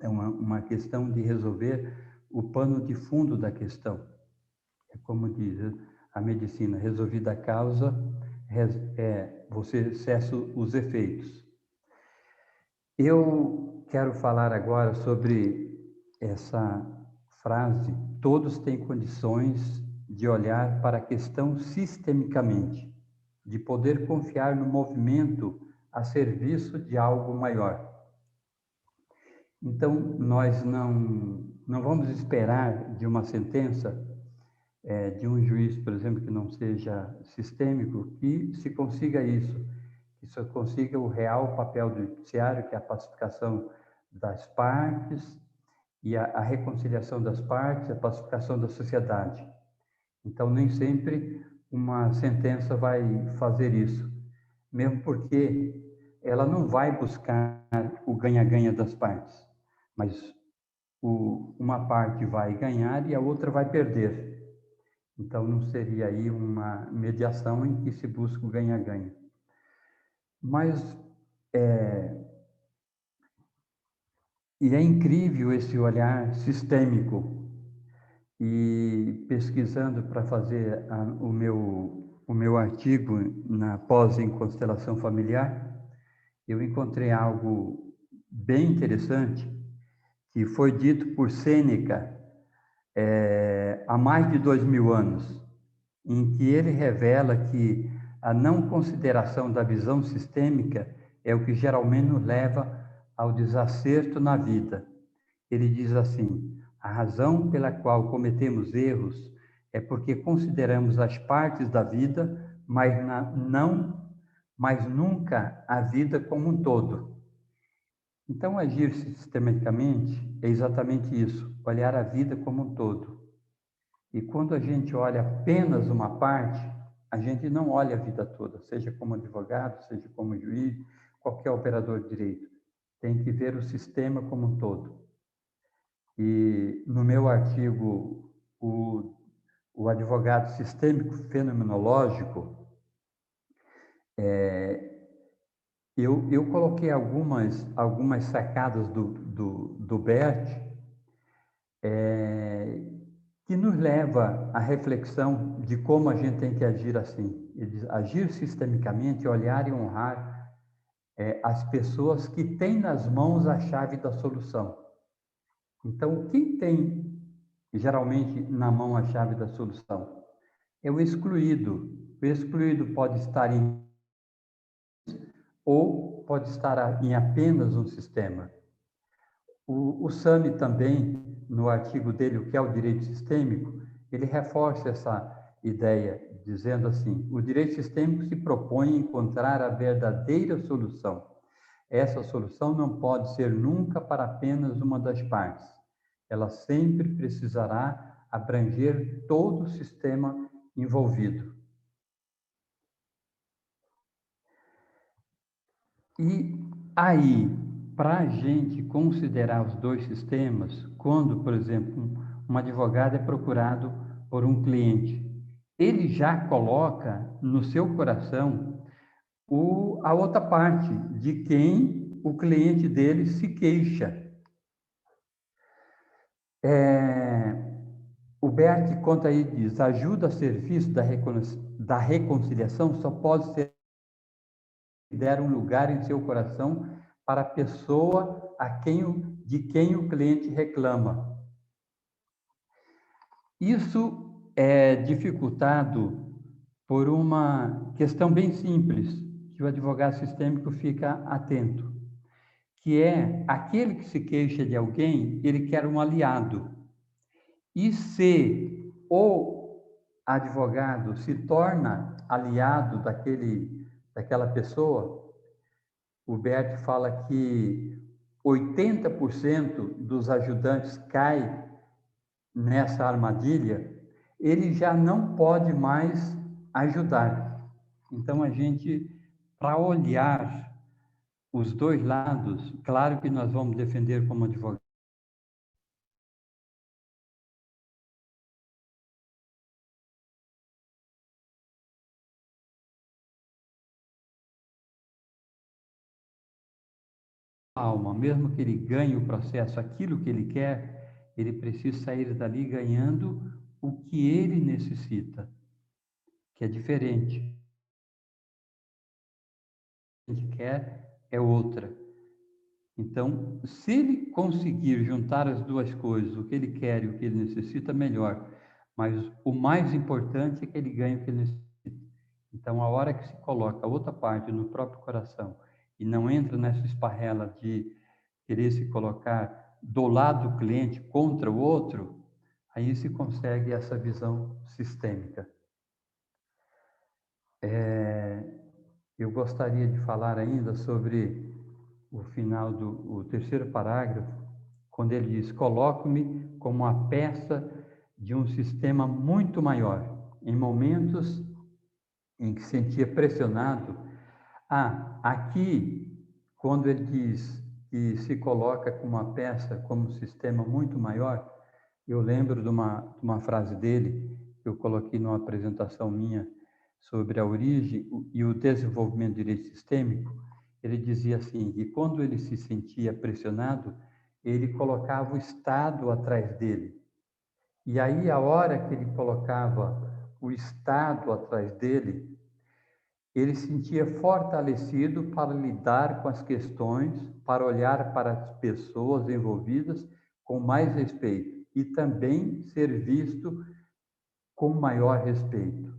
É uma questão de resolver o pano de fundo da questão. É como diz a medicina, resolvida a causa, você cessa os efeitos. Eu quero falar agora sobre essa frase: todos têm condições de olhar para a questão sistemicamente, de poder confiar no movimento a serviço de algo maior. Então, nós não vamos esperar de uma sentença, de um juiz, por exemplo, que não seja sistêmico, que se consiga isso, que se consiga o real papel do judiciário, que é a pacificação das partes e a reconciliação das partes, a pacificação da sociedade. Então, nem sempre uma sentença vai fazer isso, mesmo porque ela não vai buscar o ganha-ganha das partes, mas uma parte vai ganhar e a outra vai perder. Então, não seria aí uma mediação em que se busca o ganha-ganha. Mas, e é incrível esse olhar sistêmico. E pesquisando para fazer o meu artigo na pós em constelação familiar, eu encontrei algo bem interessante que foi dito por Sêneca há mais de 2000 anos, em que ele revela que a não consideração da visão sistêmica é o que geralmente nos leva ao desacerto na vida. Ele diz assim: a razão pela qual cometemos erros é porque consideramos as partes da vida, mas nunca a vida como um todo. Então, agir sistemicamente é exatamente isso, olhar a vida como um todo. E quando a gente olha apenas uma parte, a gente não olha a vida toda, seja como advogado, seja como juiz, qualquer operador de direito. Tem que ver o sistema como um todo. E no meu artigo, o advogado sistêmico fenomenológico, eu coloquei algumas sacadas do Bert, que nos leva à reflexão de como a gente tem que agir assim. Ele diz: agir sistemicamente, olhar e honrar as pessoas que têm nas mãos a chave da solução. Então, quem tem geralmente na mão a chave da solução? É o excluído. O excluído pode estar ou pode estar em apenas um sistema. O Sami também, no artigo dele, O que é o direito sistêmico, ele reforça essa ideia, dizendo assim: o direito sistêmico se propõe a encontrar a verdadeira solução. Essa solução não pode ser nunca para apenas uma das partes. Ela sempre precisará abranger todo o sistema envolvido. E aí, para a gente considerar os dois sistemas, quando, por exemplo, um advogado é procurado por um cliente, ele já coloca no seu coração a outra parte, de quem o cliente dele se queixa. O Bert conta aí, diz: ajuda a serviço da reconciliação só pode ser der um lugar em seu coração para a pessoa de quem o cliente reclama. Isso é dificultado por uma questão bem simples, que o advogado sistêmico fica atento, que é aquele que se queixa de alguém, ele quer um aliado. E se o advogado se torna aliado daquela pessoa, o Bert fala que 80% dos ajudantes caem nessa armadilha, ele já não pode mais ajudar. Então, a gente, para olhar os dois lados, claro que nós vamos defender como advogado, alma, mesmo que ele ganhe o processo, aquilo que ele quer, ele precisa sair dali ganhando o que ele necessita, que é diferente. O que a gente quer é outra. Então, se ele conseguir juntar as duas coisas, o que ele quer e o que ele necessita, melhor. Mas o mais importante é que ele ganhe o que ele necessita. Então, a hora que se coloca a outra parte no próprio coração e não entra nessa esparrela de querer se colocar do lado do cliente contra o outro, aí se consegue essa visão sistêmica. Eu gostaria de falar ainda sobre o final do terceiro parágrafo, quando ele diz: coloco-me como uma peça de um sistema muito maior. Em momentos em que sentia pressionado, aqui, quando ele diz que se coloca como uma peça, como um sistema muito maior, eu lembro de uma frase dele, que eu coloquei numa apresentação minha sobre a origem e o desenvolvimento do direito sistêmico. Ele dizia assim, que quando ele se sentia pressionado, ele colocava o Estado atrás dele. E aí, a hora que ele colocava o Estado atrás dele, ele se sentia fortalecido para lidar com as questões, para olhar para as pessoas envolvidas com mais respeito e também ser visto com maior respeito.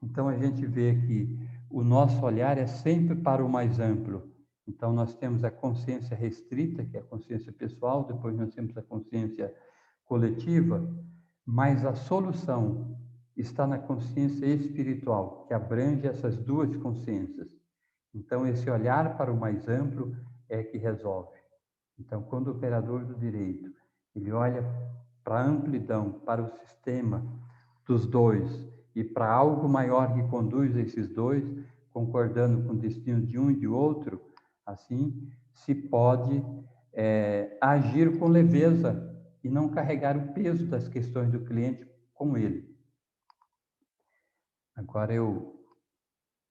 Então, a gente vê que o nosso olhar é sempre para o mais amplo. Então, nós temos a consciência restrita, que é a consciência pessoal, depois nós temos a consciência coletiva, mas a solução está na consciência espiritual, que abrange essas duas consciências. Então, esse olhar para o mais amplo é que resolve. Então, quando o operador do direito ele olha para a amplidão, para o sistema dos dois e para algo maior que conduz esses dois, concordando com o destino de um e de outro, assim se pode agir com leveza e não carregar o peso das questões do cliente com ele. Agora eu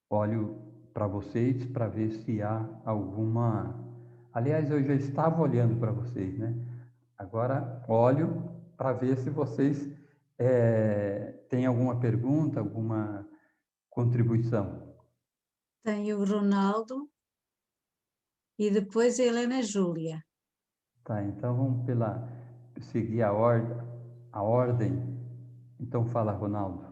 olho para vocês para ver se há alguma... Aliás, eu já estava olhando para vocês, né? Agora olho para ver se vocês têm alguma pergunta, alguma contribuição. Tem o Ronaldo e depois a Helena Júlia. Tá, então vamos seguir a ordem. Então fala, Ronaldo.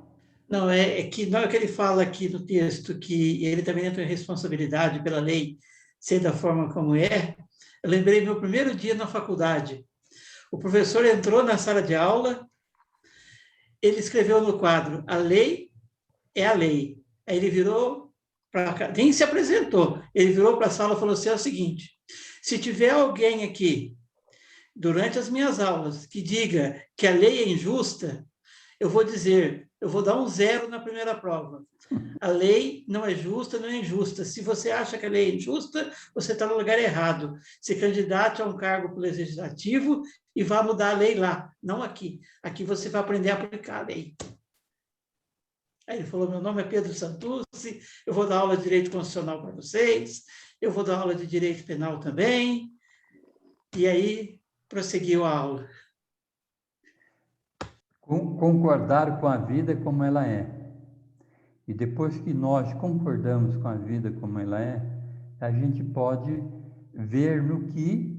Não, é que na hora que ele fala aqui no texto que ele também entra em responsabilidade pela lei ser da forma como é, eu lembrei meu primeiro dia na faculdade. O professor entrou na sala de aula, ele escreveu no quadro, a lei é a lei. Aí ele virou para cá, nem se apresentou, ele virou para a sala e falou assim, é o seguinte, se tiver alguém aqui, durante as minhas aulas, que diga que a lei é injusta, eu vou dar um 0 na primeira prova. A lei não é justa, não é injusta. Se você acha que a lei é injusta, você está no lugar errado. Se candidate a um cargo para o legislativo e vá mudar a lei lá, não aqui. Aqui você vai aprender a aplicar a lei. Aí ele falou, meu nome é Pedro Santucci, eu vou dar aula de Direito Constitucional para vocês, eu vou dar aula de Direito Penal também. E aí, prosseguiu a aula. Concordar com a vida como ela é. E depois que nós concordamos com a vida como ela é, a gente pode ver no que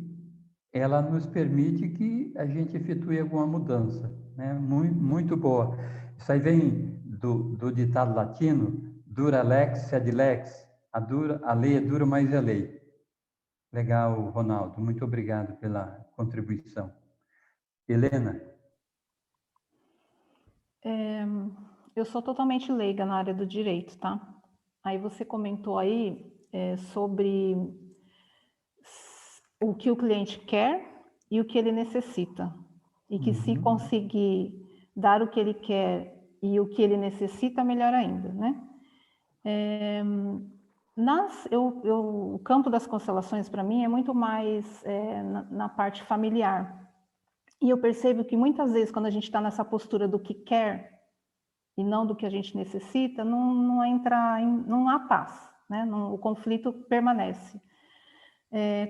ela nos permite que a gente efetue alguma mudança, né? Muito, muito boa. Isso aí vem do ditado latino, dura lex sed lex, a lei é dura, mas é lei. Legal, Ronaldo, muito obrigado pela contribuição. Helena? Eu sou totalmente leiga na área do direito, tá? Aí você comentou aí sobre o que o cliente quer e o que ele necessita. E que se conseguir dar o que ele quer e o que ele necessita, melhor ainda, né? O campo das constelações, para mim, é muito mais na parte familiar. E eu percebo que muitas vezes, quando a gente está nessa postura do que quer e não do que a gente necessita, não há paz, né? O conflito permanece.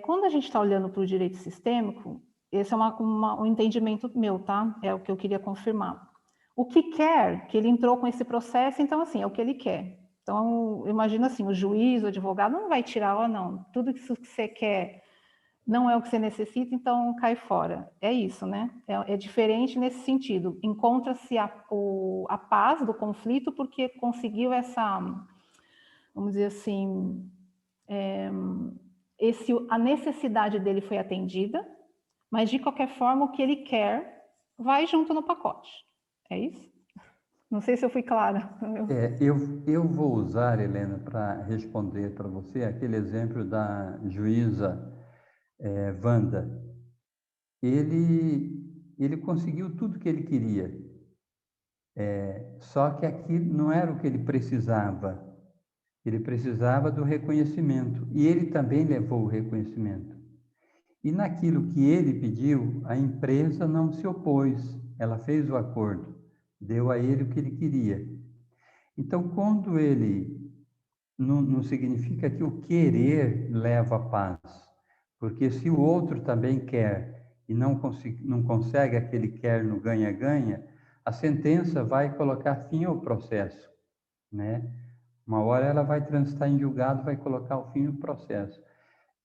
Quando a gente está olhando para o direito sistêmico, esse é um entendimento meu, tá? É o que eu queria confirmar. O que quer, que ele entrou com esse processo, então, assim, é o que ele quer. Então, imagina assim, o juiz, o advogado não vai tirar, não, tudo que você quer não é o que você necessita, então cai fora. É isso, né? É diferente nesse sentido. Encontra-se a paz do conflito porque conseguiu essa, vamos dizer assim, a necessidade dele foi atendida, mas de qualquer forma o que ele quer vai junto no pacote. É isso? Não sei se eu fui clara. Eu vou usar, Helena, para responder para você aquele exemplo da juíza Wanda. Ele conseguiu tudo que ele queria, só que aquilo não era o que ele precisava. Ele precisava do reconhecimento, e ele também levou o reconhecimento. E naquilo que ele pediu, a empresa não se opôs, ela fez o acordo, deu a ele o que ele queria. Então, quando ele... Não significa que o querer leva a paz, porque se o outro também quer e não consegue aquele quer no ganha-ganha, a sentença vai colocar fim ao processo, né? Uma hora ela vai transitar em julgado, vai colocar o fim no processo,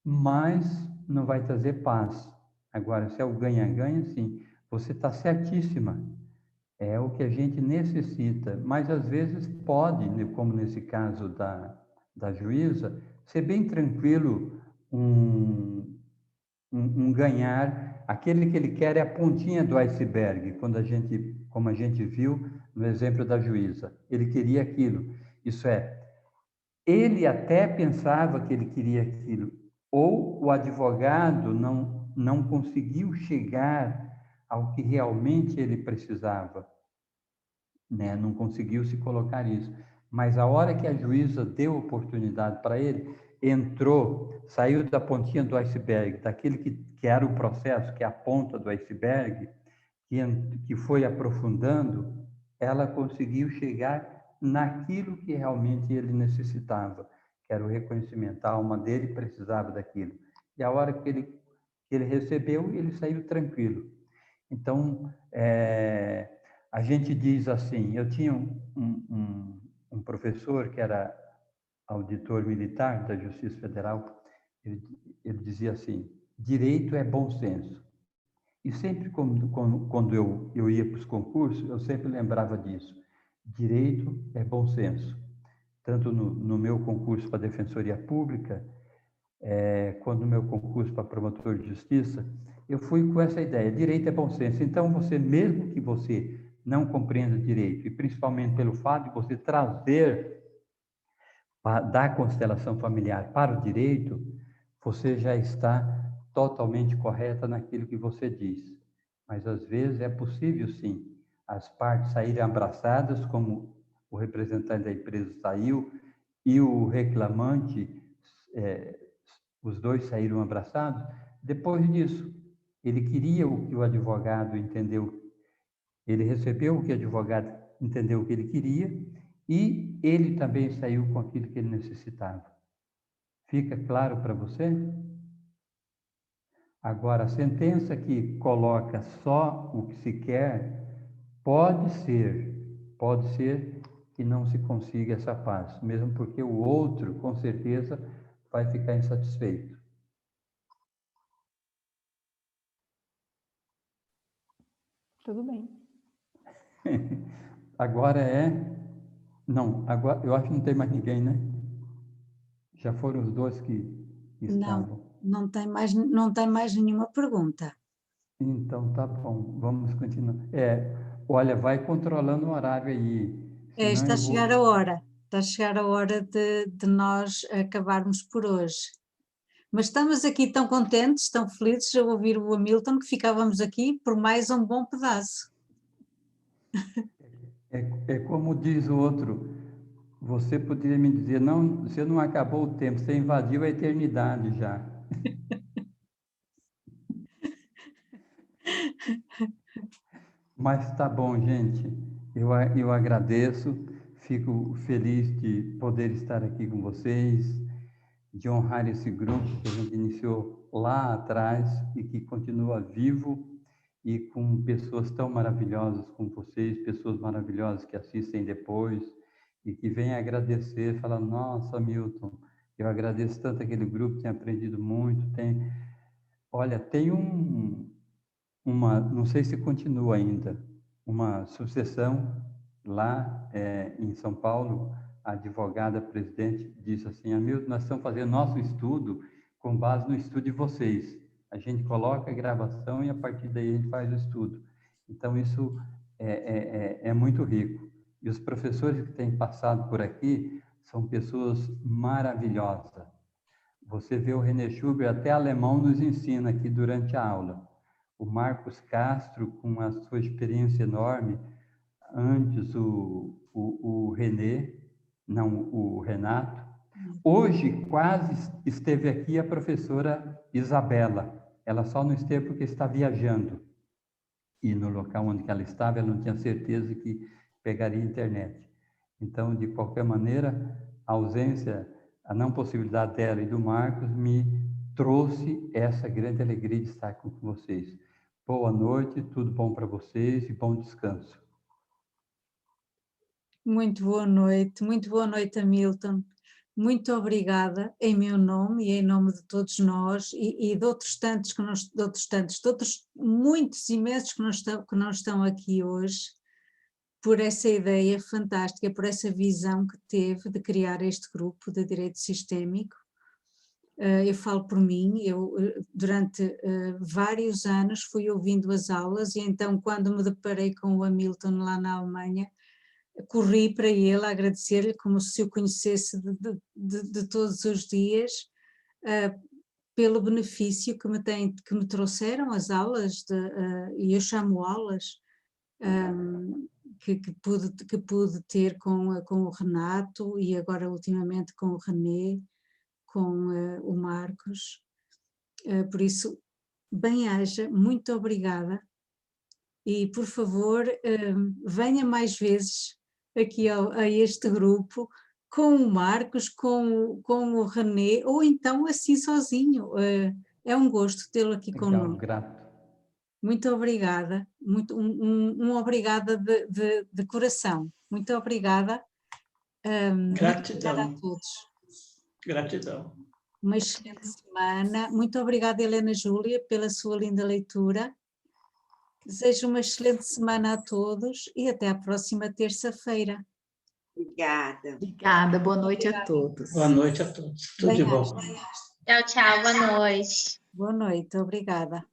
mas não vai trazer paz. Agora, se é o ganha-ganha, sim, você está certíssima. É o que a gente necessita, mas às vezes pode, como nesse caso da juíza, ser bem tranquilo um ganhar. Aquele que ele quer é a pontinha do iceberg, como a gente viu no exemplo da juíza. Ele queria aquilo. Isso é, ele até pensava que ele queria aquilo, ou o advogado não conseguiu chegar ao que realmente ele precisava, né? Não conseguiu se colocar isso. Mas a hora que a juíza deu oportunidade para ele, entrou, saiu da pontinha do iceberg, daquele que era o processo, que é a ponta do iceberg, que foi aprofundando, ela conseguiu chegar naquilo que realmente ele necessitava, que era o reconhecimento. A alma dele precisava daquilo. E a hora que ele recebeu, ele saiu tranquilo. Então, a gente diz assim, eu tinha um professor que era auditor militar da Justiça Federal, ele dizia assim, direito é bom senso. E sempre quando eu ia para os concursos, eu sempre lembrava disso. Direito é bom senso. Tanto no meu concurso para a Defensoria Pública, quanto no meu concurso para promotor de justiça, eu fui com essa ideia, direito é bom senso. Então, mesmo que você não compreenda direito, e principalmente pelo fato de você trazer da constelação familiar para o direito, você já está totalmente correta naquilo que você diz. Mas, às vezes, é possível, sim, as partes saírem abraçadas, como o representante da empresa saiu, e o reclamante, os dois saíram abraçados. Depois disso, ele queria o que o advogado entendeu, ele recebeu o que o advogado entendeu que ele queria, e ele também saiu com aquilo que ele necessitava. Fica claro para você? Agora, a sentença que coloca só o que se quer, pode ser que não se consiga essa paz, mesmo porque o outro, com certeza, vai ficar insatisfeito. Tudo bem. Agora não, agora eu acho que não tem mais ninguém, né? Já foram os dois que estavam. Não tem mais nenhuma pergunta. Então, tá bom, vamos continuar. Olha, vai controlando o horário aí, senão Está a eu vou... chegar a hora. Está a chegar a hora de nós acabarmos por hoje. Mas estamos aqui tão contentes, tão felizes de ouvir o Hamilton, que ficávamos aqui por mais um bom pedaço. É como diz o outro, você poderia me dizer, não, você não acabou o tempo, você invadiu a eternidade já. Mas tá bom, gente, eu agradeço, fico feliz de poder estar aqui com vocês, de honrar esse grupo que a gente iniciou lá atrás e que continua vivo e com pessoas tão maravilhosas como vocês, pessoas maravilhosas que assistem depois e que vêm agradecer, falar, nossa, Milton, eu agradeço tanto aquele grupo, tenho aprendido muito, olha, tem não sei se continua ainda, uma sucessão lá em São Paulo, a advogada presidente disse assim, Hamilton, nós estamos fazendo nosso estudo com base no estudo de vocês. A gente coloca a gravação e a partir daí a gente faz o estudo. Então, isso é muito rico. E os professores que têm passado por aqui são pessoas maravilhosas. Você vê o René Schubert, até alemão nos ensina aqui durante a aula. O Marcos Castro, com a sua experiência enorme, antes o René, não o Renato. Hoje, quase esteve aqui a professora Isabela. Ela só não esteve porque está viajando. E no local onde ela estava, ela não tinha certeza que pegaria internet. Então, de qualquer maneira, a ausência, a não possibilidade dela e do Marcos me trouxe essa grande alegria de estar com vocês. Boa noite, tudo bom para vocês e bom descanso. Muito boa noite, Hamilton. Muito obrigada em meu nome e em nome de todos nós e de outros tantos, de outros muitos imensos que não estão aqui hoje, por essa ideia fantástica, por essa visão que teve de criar este grupo de direito sistémico. Eu falo por mim, eu durante vários anos fui ouvindo as aulas e então quando me deparei com o Hamilton lá na Alemanha, corri para ele a agradecer-lhe como se o conhecesse de todos os dias, pelo benefício que me trouxeram as aulas, e eu chamo aulas, que pude ter com o Renato e agora ultimamente com o René, com o Marcos. Por isso, bem-aja, muito obrigada e por favor venha mais vezes aqui a este grupo com o Marcos, com o René, ou então assim sozinho. É um gosto tê-lo aqui conosco. Grato. Muito obrigada, obrigada de coração. Muito obrigada. Gratidão. Obrigada a todos. Gratidão. Uma excelente semana. Muito obrigada, Helena Júlia, pela sua linda leitura. Desejo uma excelente semana a todos e até à próxima terça-feira. Obrigada. Obrigada, boa noite a todos. Boa noite a todos. Tudo de bom. Tchau, tchau, boa noite. Boa noite, obrigada.